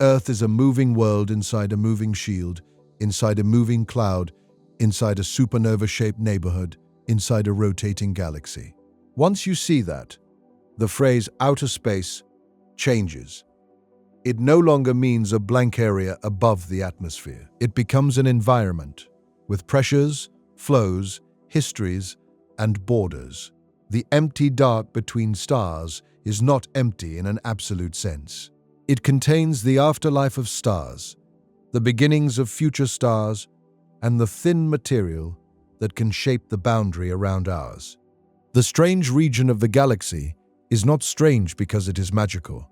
Earth is a moving world inside a moving shield, inside a moving cloud, inside a supernova-shaped neighborhood, inside a rotating galaxy. Once you see that, the phrase outer space changes. It no longer means a blank area above the atmosphere. It becomes an environment with pressures, flows, histories, and borders. The empty dark between stars is not empty in an absolute sense. It contains the afterlife of stars, the beginnings of future stars, and the thin material that can shape the boundary around ours. The strange region of the galaxy is not strange because it is magical.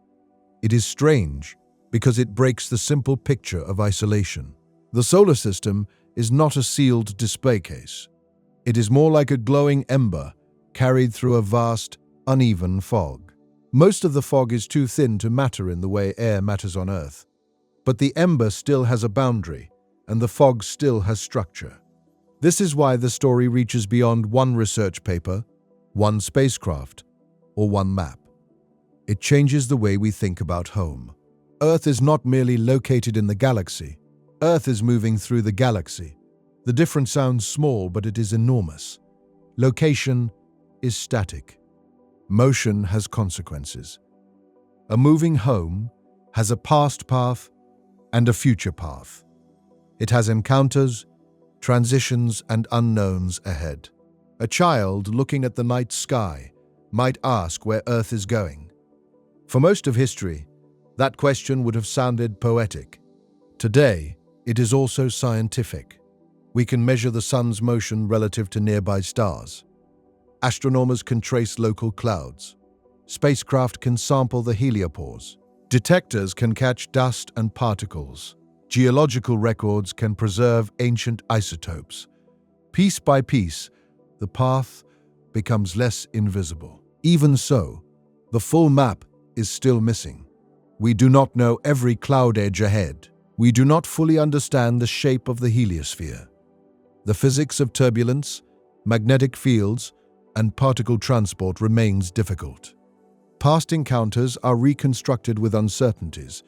It is strange because it breaks the simple picture of isolation. The solar system is not a sealed display case. It is more like a glowing ember carried through a vast, uneven fog. Most of the fog is too thin to matter in the way air matters on Earth. But the ember still has a boundary, and the fog still has structure. This is why the story reaches beyond one research paper, one spacecraft, or one map. It changes the way we think about home. Earth is not merely located in the galaxy. Earth is moving through the galaxy. The difference sounds small, but it is enormous. Location is static. Motion has consequences. A moving home has a past path and a future path. It has encounters, transitions, and unknowns ahead. A child looking at the night sky might ask where Earth is going. For most of history, that question would have sounded poetic. Today, it is also scientific. We can measure the sun's motion relative to nearby stars. Astronomers can trace local clouds. Spacecraft can sample the heliopause. Detectors can catch dust and particles. Geological records can preserve ancient isotopes. Piece by piece, the path becomes less invisible. Even so, the full map is still missing. We do not know every cloud edge ahead. We do not fully understand the shape of the heliosphere. The physics of turbulence, magnetic fields, and particle transport remains difficult. Past encounters are reconstructed with uncertainties.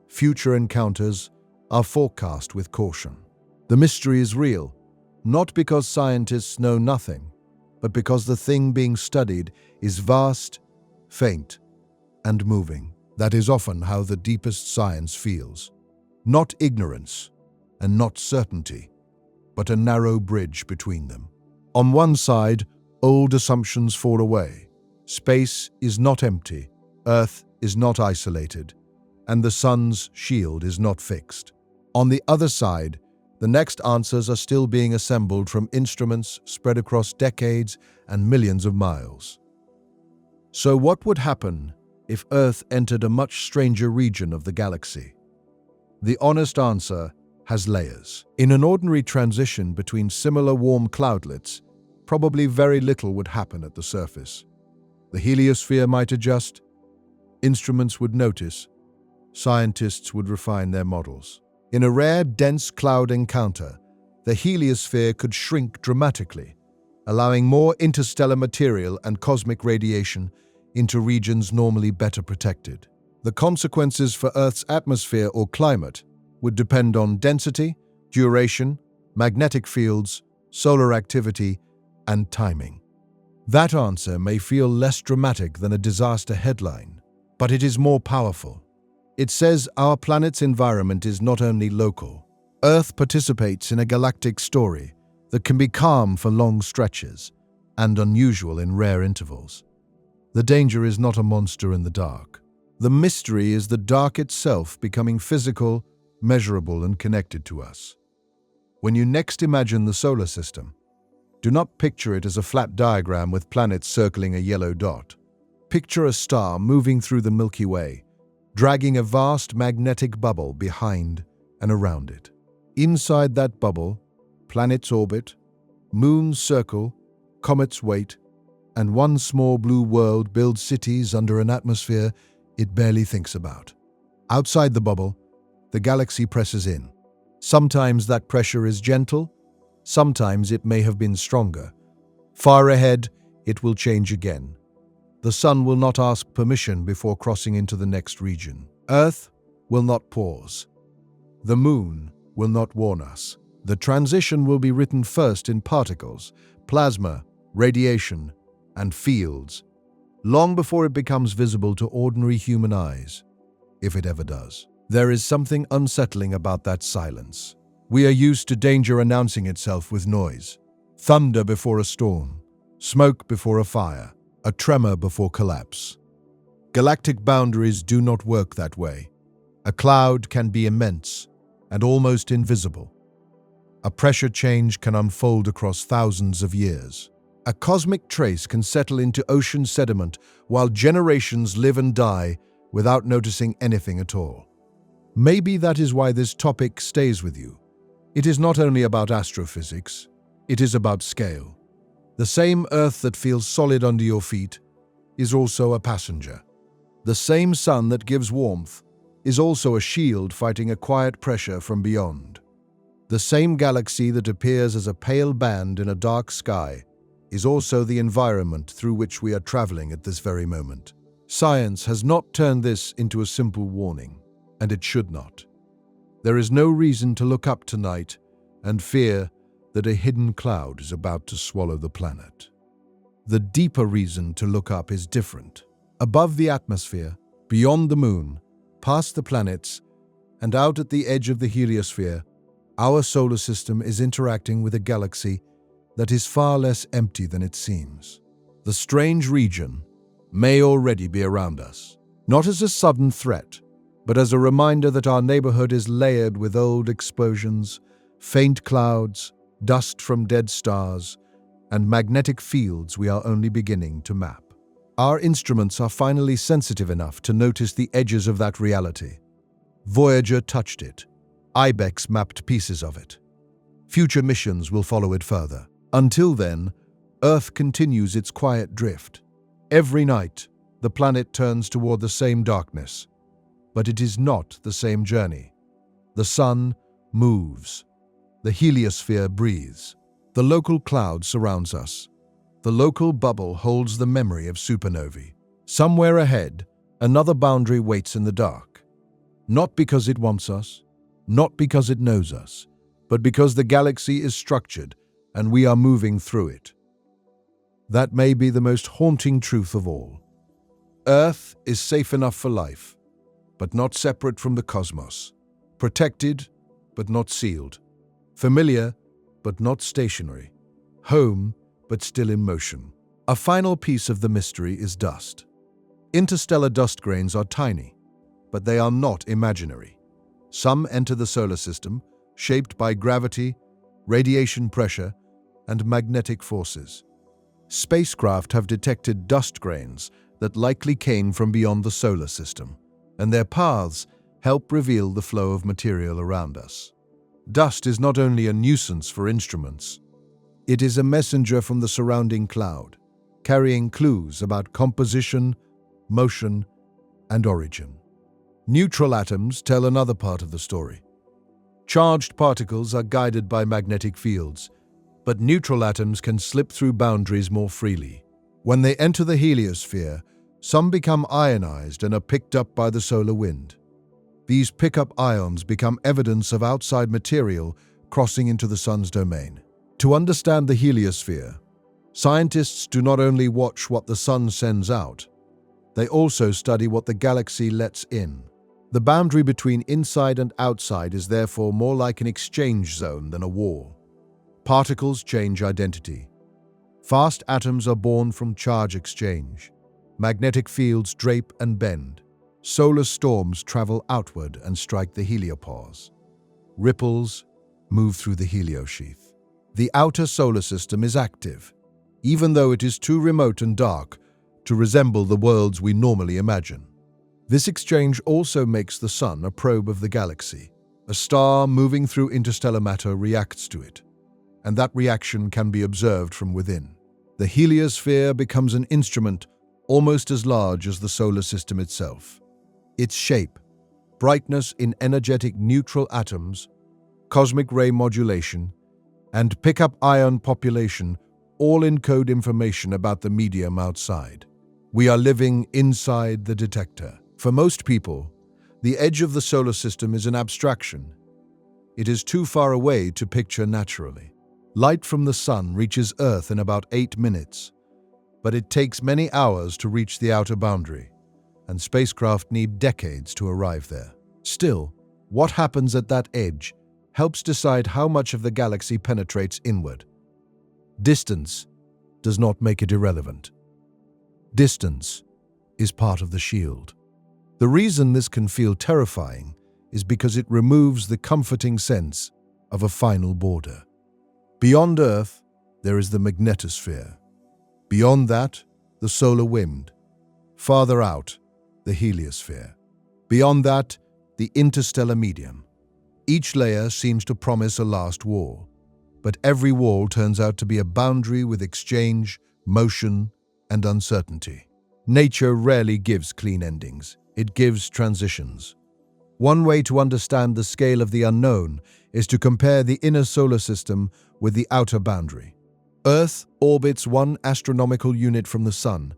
Future encounters are forecast with caution. The mystery is real, not because scientists know nothing, but because the thing being studied is vast, faint, and moving. That is often how the deepest science feels. Not ignorance, and not certainty, but a narrow bridge between them. On one side, old assumptions fall away. Space is not empty, Earth is not isolated, and the sun's shield is not fixed. On the other side, the next answers are still being assembled from instruments spread across decades and millions of miles. So what would happen if Earth entered a much stranger region of the galaxy? The honest answer has layers. In an ordinary transition between similar warm cloudlets, probably very little would happen at the surface. The heliosphere might adjust, instruments would notice, scientists would refine their models. In a rare, dense cloud encounter, the heliosphere could shrink dramatically, allowing more interstellar material and cosmic radiation into regions normally better protected. The consequences for Earth's atmosphere or climate would depend on density, duration, magnetic fields, solar activity, and timing. That answer may feel less dramatic than a disaster headline, but it is more powerful. It says our planet's environment is not only local. Earth participates in a galactic story that can be calm for long stretches and unusual in rare intervals. The danger is not a monster in the dark. The mystery is the dark itself becoming physical, measurable, and connected to us. When you next imagine the solar system, do not picture it as a flat diagram with planets circling a yellow dot. Picture a star moving through the Milky Way, dragging a vast magnetic bubble behind and around it. Inside that bubble, planets orbit, moons circle, comets wait, and one small blue world builds cities under an atmosphere it barely thinks about. Outside the bubble, the galaxy presses in. Sometimes that pressure is gentle, sometimes it may have been stronger. Far ahead, it will change again. The sun will not ask permission before crossing into the next region. Earth will not pause. The moon will not warn us. The transition will be written first in particles, plasma, radiation, and fields, long before it becomes visible to ordinary human eyes, if it ever does. There is something unsettling about that silence. We are used to danger announcing itself with noise. Thunder before a storm, smoke before a fire, a tremor before collapse. Galactic boundaries do not work that way. A cloud can be immense and almost invisible. A pressure change can unfold across thousands of years. A cosmic trace can settle into ocean sediment while generations live and die without noticing anything at all. Maybe that is why this topic stays with you. It is not only about astrophysics, it is about scale. The same Earth that feels solid under your feet is also a passenger. The same sun that gives warmth is also a shield fighting a quiet pressure from beyond. The same galaxy that appears as a pale band in a dark sky is also the environment through which we are traveling at this very moment. Science has not turned this into a simple warning, and it should not. There is no reason to look up tonight and fear that a hidden cloud is about to swallow the planet. The deeper reason to look up is different. Above the atmosphere, beyond the moon, past the planets, and out at the edge of the heliosphere, our solar system is interacting with a galaxy that is far less empty than it seems. The strange region may already be around us, not as a sudden threat, but as a reminder that our neighborhood is layered with old explosions, faint clouds, dust from dead stars, and magnetic fields we are only beginning to map. Our instruments are finally sensitive enough to notice the edges of that reality. Voyager touched it. IBEX mapped pieces of it. Future missions will follow it further. Until then, Earth continues its quiet drift. Every night, the planet turns toward the same darkness, but it is not the same journey. The sun moves. The heliosphere breathes. The local cloud surrounds us. The local bubble holds the memory of supernovae. Somewhere ahead, another boundary waits in the dark. Not because it wants us, not because it knows us, but because the galaxy is structured and we are moving through it. That may be the most haunting truth of all. Earth is safe enough for life, but not separate from the cosmos. Protected, but not sealed. Familiar, but not stationary. Home, but still in motion. A final piece of the mystery is dust. Interstellar dust grains are tiny, but they are not imaginary. Some enter the solar system, shaped by gravity, radiation pressure, and magnetic forces. Spacecraft have detected dust grains that likely came from beyond the solar system, and their paths help reveal the flow of material around us. Dust is not only a nuisance for instruments, it is a messenger from the surrounding cloud, carrying clues about composition, motion, and origin. Neutral atoms tell another part of the story. Charged particles are guided by magnetic fields, but neutral atoms can slip through boundaries more freely. When they enter the heliosphere, some become ionized and are picked up by the solar wind. These pickup ions become evidence of outside material crossing into the sun's domain. To understand the heliosphere, scientists do not only watch what the sun sends out, they also study what the galaxy lets in. The boundary between inside and outside is therefore more like an exchange zone than a wall. Particles change identity. Fast atoms are born from charge exchange. Magnetic fields drape and bend. Solar storms travel outward and strike the heliopause. Ripples move through the heliosheath. The outer solar system is active, even though it is too remote and dark to resemble the worlds we normally imagine. This exchange also makes the sun a probe of the galaxy. A star moving through interstellar matter reacts to it, and that reaction can be observed from within. The heliosphere becomes an instrument almost as large as the solar system itself. Its shape, brightness in energetic neutral atoms, cosmic ray modulation, and pick-up ion population all encode information about the medium outside. We are living inside the detector. For most people, the edge of the solar system is an abstraction. It is too far away to picture naturally. Light from the sun reaches Earth in about 8 minutes, but it takes many hours to reach the outer boundary, and spacecraft need decades to arrive there. Still, what happens at that edge helps decide how much of the galaxy penetrates inward. Distance does not make it irrelevant. Distance is part of the shield. The reason this can feel terrifying is because it removes the comforting sense of a final border. Beyond Earth, there is the magnetosphere. Beyond that, the solar wind. Farther out, the heliosphere. Beyond that, the interstellar medium. Each layer seems to promise a last wall, but every wall turns out to be a boundary with exchange, motion, and uncertainty. Nature rarely gives clean endings. It gives transitions. One way to understand the scale of the unknown is to compare the inner solar system with the outer boundary. Earth orbits 1 astronomical unit from the Sun.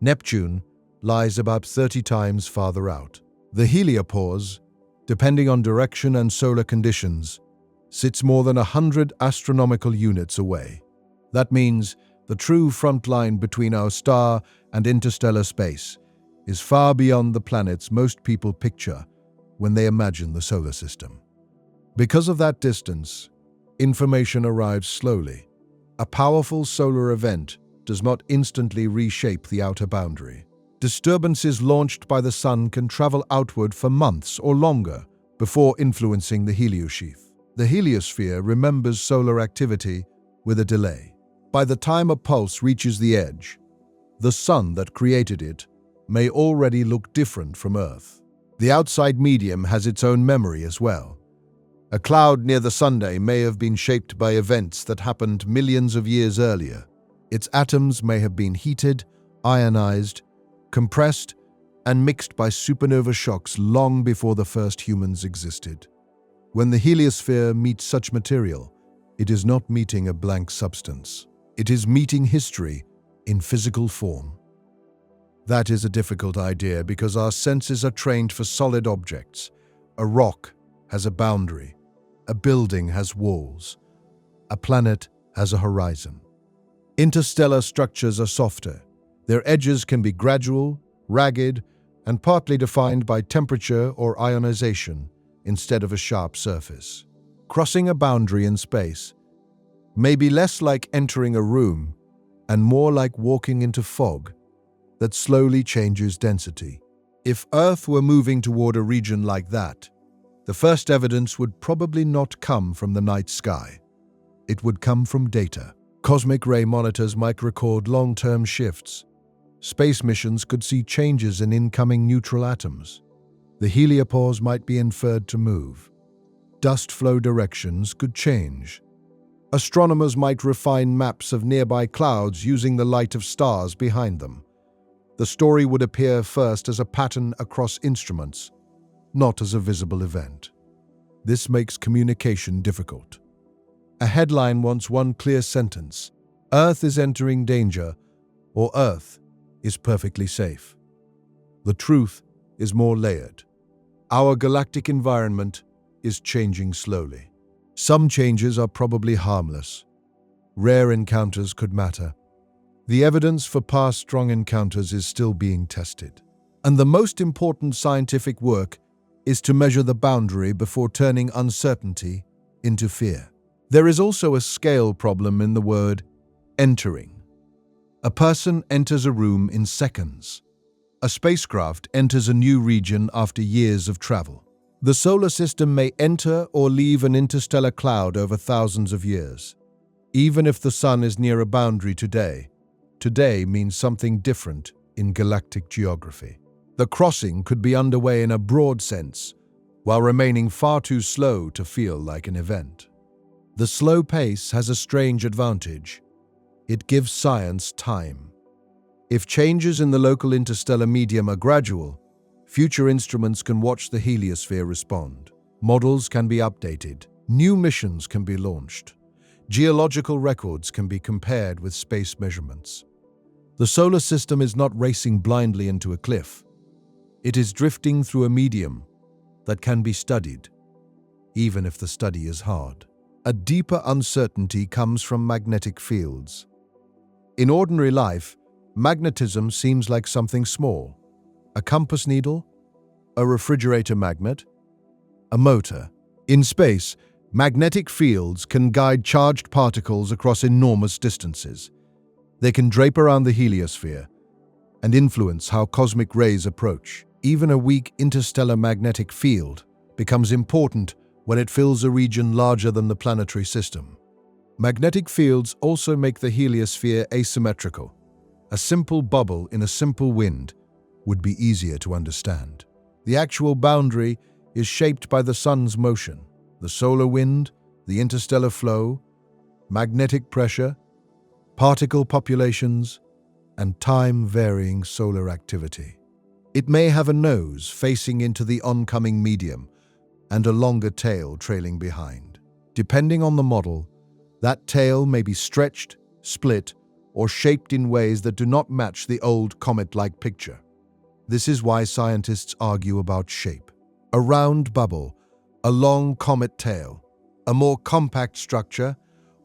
Neptune lies about 30 times farther out. The heliopause, depending on direction and solar conditions, sits more than 100 astronomical units away. That means the true front line between our star and interstellar space is far beyond the planets most people picture when they imagine the solar system. Because of that distance, information arrives slowly. A powerful solar event does not instantly reshape the outer boundary. Disturbances launched by the Sun can travel outward for months or longer before influencing the heliosheath. The heliosphere remembers solar activity with a delay. By the time a pulse reaches the edge, the Sun that created it may already look different from Earth. The outside medium has its own memory as well. A cloud near the Sunday may have been shaped by events that happened millions of years earlier. Its atoms may have been heated, ionized, compressed, and mixed by supernova shocks long before the first humans existed. When the heliosphere meets such material, it is not meeting a blank substance. It is meeting history in physical form. That is a difficult idea because our senses are trained for solid objects. A rock has a boundary. A building has walls. A planet has a horizon. Interstellar structures are softer. Their edges can be gradual, ragged, and partly defined by temperature or ionization instead of a sharp surface. Crossing a boundary in space may be less like entering a room and more like walking into fog that slowly changes density. If Earth were moving toward a region like that, the first evidence would probably not come from the night sky. It would come from data. Cosmic ray monitors might record long-term shifts. Space missions could see changes in incoming neutral atoms. The heliopause might be inferred to move. Dust flow directions could change. Astronomers might refine maps of nearby clouds using the light of stars behind them. The story would appear first as a pattern across instruments, not as a visible event. This makes communication difficult. A headline wants one clear sentence: Earth is entering danger, or Earth is perfectly safe. The truth is more layered. Our galactic environment is changing slowly. Some changes are probably harmless. Rare encounters could matter. The evidence for past strong encounters is still being tested. And the most important scientific work is to measure the boundary before turning uncertainty into fear. There is also a scale problem in the word entering. A person enters a room in seconds. A spacecraft enters a new region after years of travel. The solar system may enter or leave an interstellar cloud over thousands of years. Even if the Sun is near a boundary today, today means something different in galactic geography. The crossing could be underway in a broad sense, while remaining far too slow to feel like an event. The slow pace has a strange advantage. It gives science time. If changes in the local interstellar medium are gradual, Future instruments can watch the heliosphere respond. Models can be updated. New missions can be launched. Geological records can be compared with space measurements. The solar system is not racing blindly into a cliff. It is drifting through a medium that can be studied, even if the study is hard. A deeper uncertainty comes from magnetic fields. In ordinary life, magnetism seems like something small. A compass needle, a refrigerator magnet, a motor. In space, magnetic fields can guide charged particles across enormous distances. They can drape around the heliosphere and influence how cosmic rays approach. Even a weak interstellar magnetic field becomes important when it fills a region larger than the planetary system. Magnetic fields also make the heliosphere asymmetrical. A simple bubble in a simple wind would be easier to understand. The actual boundary is shaped by the sun's motion, the solar wind, the interstellar flow, magnetic pressure, particle populations, and time-varying solar activity. It may have a nose facing into the oncoming medium and a longer tail trailing behind. Depending on the model, that tail may be stretched, split, or shaped in ways that do not match the old comet-like picture. This is why scientists argue about shape. A round bubble, a long comet tail, a more compact structure,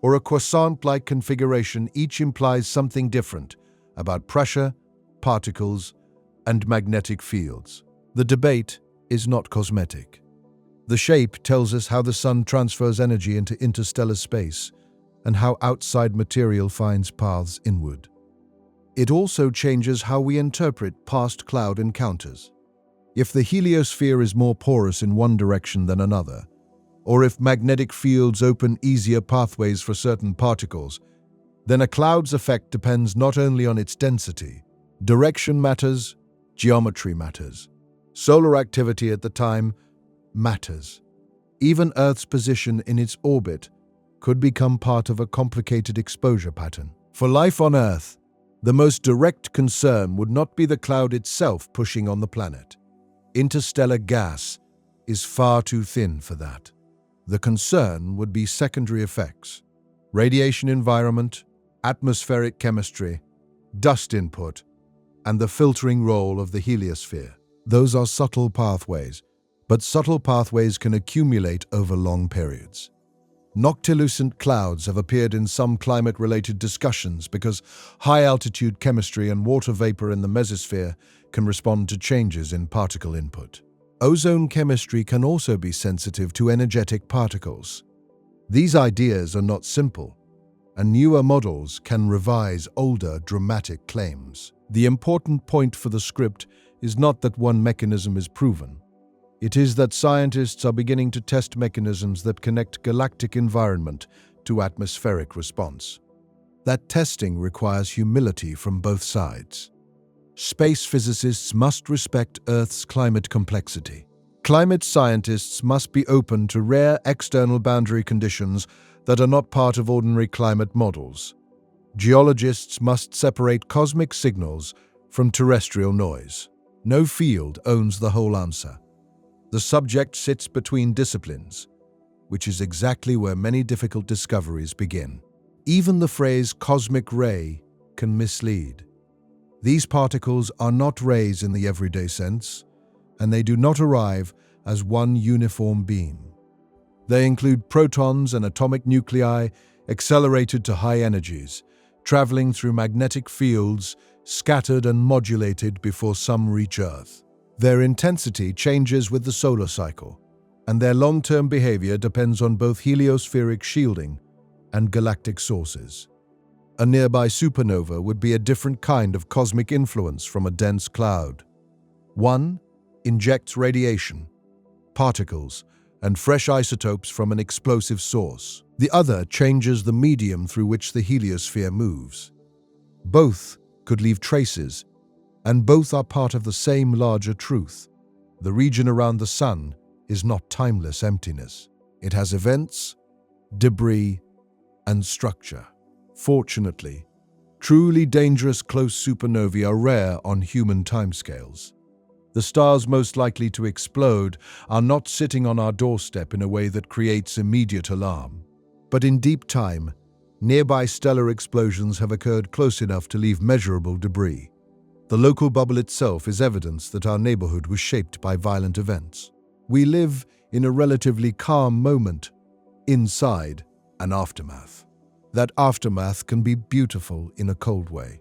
or a croissant-like configuration each implies something different about pressure, particles, and magnetic fields. The debate is not cosmetic. The shape tells us how the sun transfers energy into interstellar space and how outside material finds paths inward. It also changes how we interpret past cloud encounters. If the heliosphere is more porous in one direction than another, or if magnetic fields open easier pathways for certain particles, then a cloud's effect depends not only on its density. Direction matters, geometry matters. Solar activity at the time matters. Even Earth's position in its orbit could become part of a complicated exposure pattern. For life on Earth, the most direct concern would not be the cloud itself pushing on the planet. Interstellar gas is far too thin for that. The concern would be secondary effects: radiation environment, atmospheric chemistry, dust input, and the filtering role of the heliosphere. Those are subtle pathways, but subtle pathways can accumulate over long periods. Noctilucent clouds have appeared in some climate-related discussions because high-altitude chemistry and water vapor in the mesosphere can respond to changes in particle input. Ozone chemistry can also be sensitive to energetic particles. These ideas are not simple, and newer models can revise older, dramatic claims. The important point for the script is not that one mechanism is proven. It is that scientists are beginning to test mechanisms that connect galactic environment to atmospheric response. That testing requires humility from both sides. Space physicists must respect Earth's climate complexity. Climate scientists must be open to rare external boundary conditions that are not part of ordinary climate models. Geologists must separate cosmic signals from terrestrial noise. No field owns the whole answer. The subject sits between disciplines, which is exactly where many difficult discoveries begin. Even the phrase cosmic ray can mislead. These particles are not rays in the everyday sense, and they do not arrive as one uniform beam. They include protons and atomic nuclei accelerated to high energies, traveling through magnetic fields, scattered and modulated before some reach Earth. Their intensity changes with the solar cycle, and their long-term behavior depends on both heliospheric shielding and galactic sources. A nearby supernova would be a different kind of cosmic influence from a dense cloud. One injects radiation, particles, and fresh isotopes from an explosive source. The other changes the medium through which the heliosphere moves. Both could leave traces, and both are part of the same larger truth. The region around the sun is not timeless emptiness. It has events, debris, and structure. Fortunately, truly dangerous close supernovae are rare on human timescales. The stars most likely to explode are not sitting on our doorstep in a way that creates immediate alarm. But in deep time, nearby stellar explosions have occurred close enough to leave measurable debris. The local bubble itself is evidence that our neighborhood was shaped by violent events. We live in a relatively calm moment inside an aftermath. That aftermath can be beautiful in a cold way.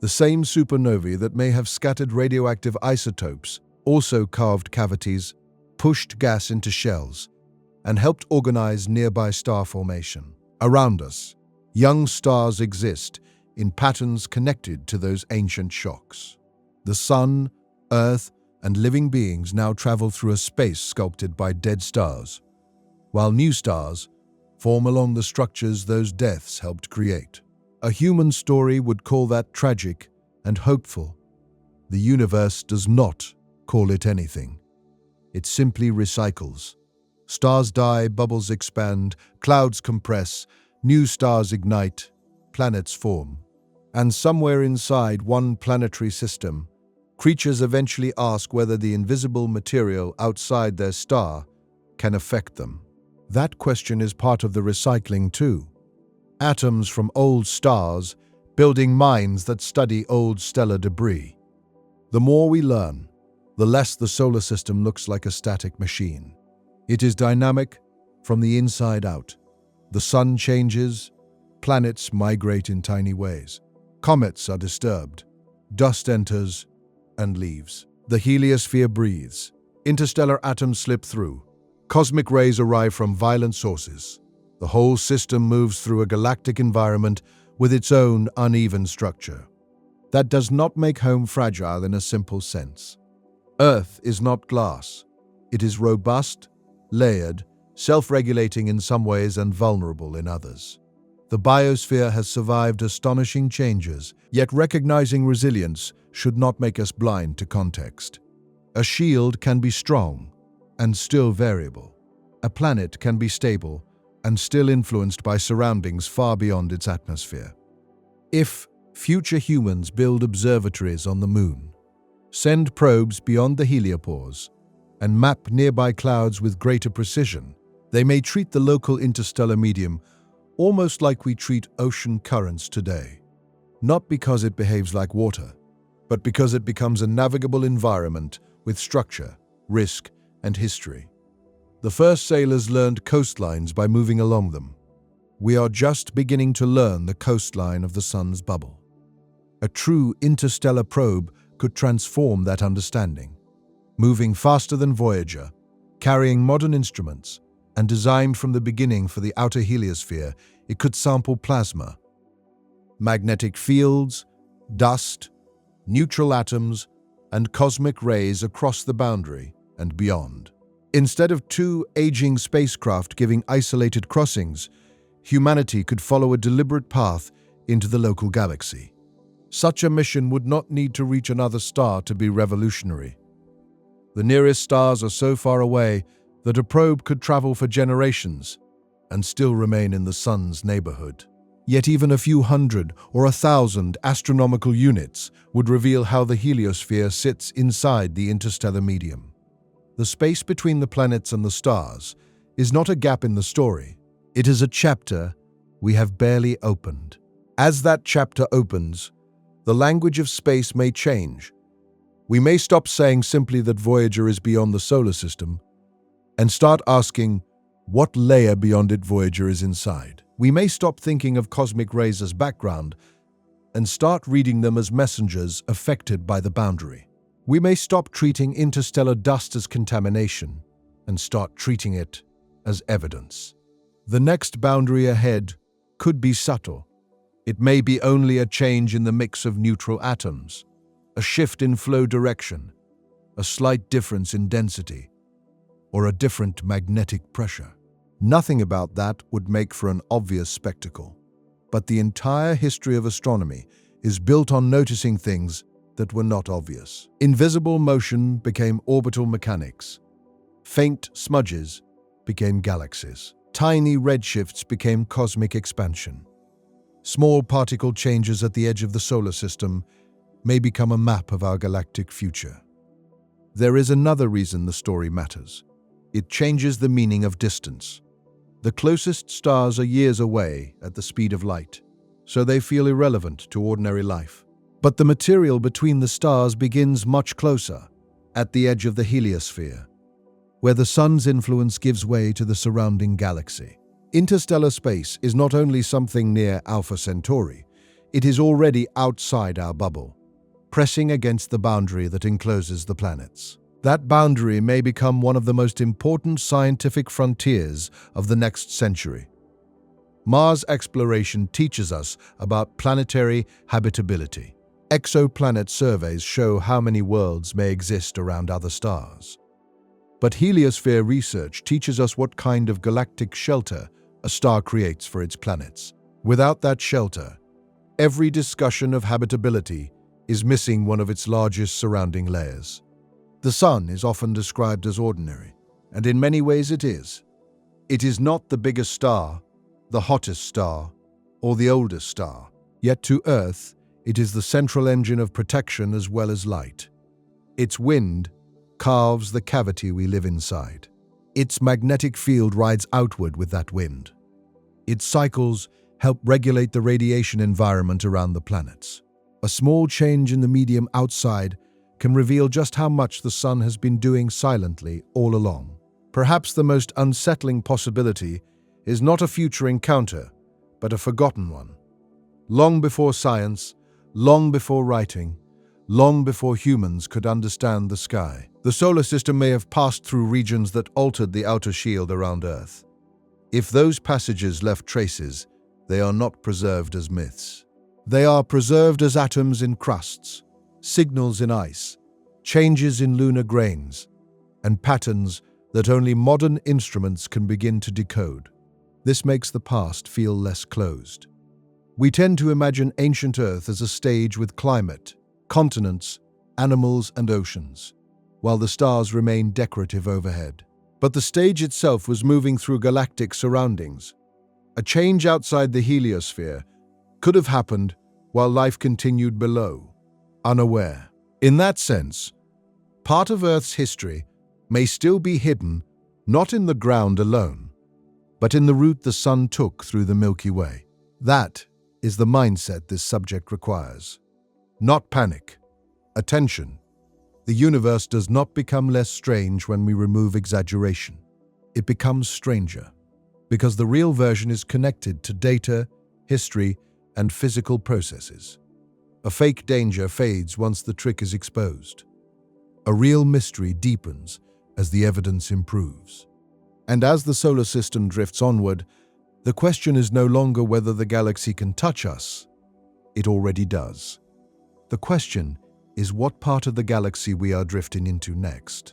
The same supernovae that may have scattered radioactive isotopes also carved cavities, pushed gas into shells, and helped organize nearby star formation. Around us, young stars exist in patterns connected to those ancient shocks. The sun, earth, and living beings now travel through a space sculpted by dead stars, while new stars form along the structures those deaths helped create. A human story would call that tragic and hopeful. The universe does not call it anything. It simply recycles. Stars die, bubbles expand, clouds compress, new stars ignite, planets form. And somewhere inside one planetary system, creatures eventually ask whether the invisible material outside their star can affect them. That question is part of the recycling too. Atoms from old stars building minds that study old stellar debris. The more we learn, the less the solar system looks like a static machine. It is dynamic from the inside out. The sun changes, planets migrate in tiny ways. Comets are disturbed, dust enters and leaves. The heliosphere breathes. Interstellar atoms slip through. Cosmic rays arrive from violent sources. The whole system moves through a galactic environment with its own uneven structure. That does not make home fragile in a simple sense. Earth is not glass. It is robust, layered, self-regulating in some ways and vulnerable in others. The biosphere has survived astonishing changes, yet recognizing resilience should not make us blind to context. A shield can be strong and still variable. A planet can be stable and still influenced by surroundings far beyond its atmosphere. If future humans build observatories on the moon, send probes beyond the heliopause, and map nearby clouds with greater precision, they may treat the local interstellar medium almost like we treat ocean currents today. Not because it behaves like water, but because it becomes a navigable environment with structure, risk, and history. The first sailors learned coastlines by moving along them. We are just beginning to learn the coastline of the sun's bubble. A true interstellar probe could transform that understanding. Moving faster than Voyager, carrying modern instruments, and designed from the beginning for the outer heliosphere, it could sample plasma, magnetic fields, dust, neutral atoms, and cosmic rays across the boundary and beyond. Instead of two aging spacecraft giving isolated crossings, humanity could follow a deliberate path into the local galaxy. Such a mission would not need to reach another star to be revolutionary. The nearest stars are so far away that a probe could travel for generations and still remain in the sun's neighborhood. Yet even a few hundred or 1,000 astronomical units would reveal how the heliosphere sits inside the interstellar medium. The space between the planets and the stars is not a gap in the story. It is a chapter we have barely opened. As that chapter opens, the language of space may change. We may stop saying simply that Voyager is beyond the solar system and start asking what layer beyond it Voyager is inside. We may stop thinking of cosmic rays as background and start reading them as messengers affected by the boundary. We may stop treating interstellar dust as contamination and start treating it as evidence. The next boundary ahead could be subtle. It may be only a change in the mix of neutral atoms, a shift in flow direction, a slight difference in density, or a different magnetic pressure. Nothing about that would make for an obvious spectacle. But the entire history of astronomy is built on noticing things that were not obvious. Invisible motion became orbital mechanics. Faint smudges became galaxies. Tiny redshifts became cosmic expansion. Small particle changes at the edge of the solar system may become a map of our galactic future. There is another reason the story matters. It changes the meaning of distance. The closest stars are years away at the speed of light, so they feel irrelevant to ordinary life. But the material between the stars begins much closer, at the edge of the heliosphere, where the sun's influence gives way to the surrounding galaxy. Interstellar space is not only something near Alpha Centauri, it is already outside our bubble, pressing against the boundary that encloses the planets. That boundary may become one of the most important scientific frontiers of the next century. Mars exploration teaches us about planetary habitability. Exoplanet surveys show how many worlds may exist around other stars. But heliosphere research teaches us what kind of galactic shelter a star creates for its planets. Without that shelter, every discussion of habitability is missing one of its largest surrounding layers. The Sun is often described as ordinary, and in many ways it is. It is not the biggest star, the hottest star, or the oldest star. Yet to Earth, it is the central engine of protection as well as light. Its wind carves the cavity we live inside. Its magnetic field rides outward with that wind. Its cycles help regulate the radiation environment around the planets. A small change in the medium outside can reveal just how much the Sun has been doing silently all along. Perhaps the most unsettling possibility is not a future encounter, but a forgotten one. Long before science, long before writing, long before humans could understand the sky, the solar system may have passed through regions that altered the outer shield around Earth. If those passages left traces, they are not preserved as myths. They are preserved as atoms in crusts, signals in ice, changes in lunar grains, and patterns that only modern instruments can begin to decode. This makes the past feel less closed. We tend to imagine ancient Earth as a stage with climate, continents, animals, and oceans, while the stars remain decorative overhead. But the stage itself was moving through galactic surroundings. A change outside the heliosphere could have happened while life continued below, unaware. In that sense, part of Earth's history may still be hidden not in the ground alone, but in the route the Sun took through the Milky Way. That is the mindset this subject requires. Not panic, attention. The universe does not become less strange when we remove exaggeration. It becomes stranger, because the real version is connected to data, history, and physical processes. A fake danger fades once the trick is exposed. A real mystery deepens as the evidence improves. And as the solar system drifts onward, the question is no longer whether the galaxy can touch us. It already does. The question is what part of the galaxy we are drifting into next.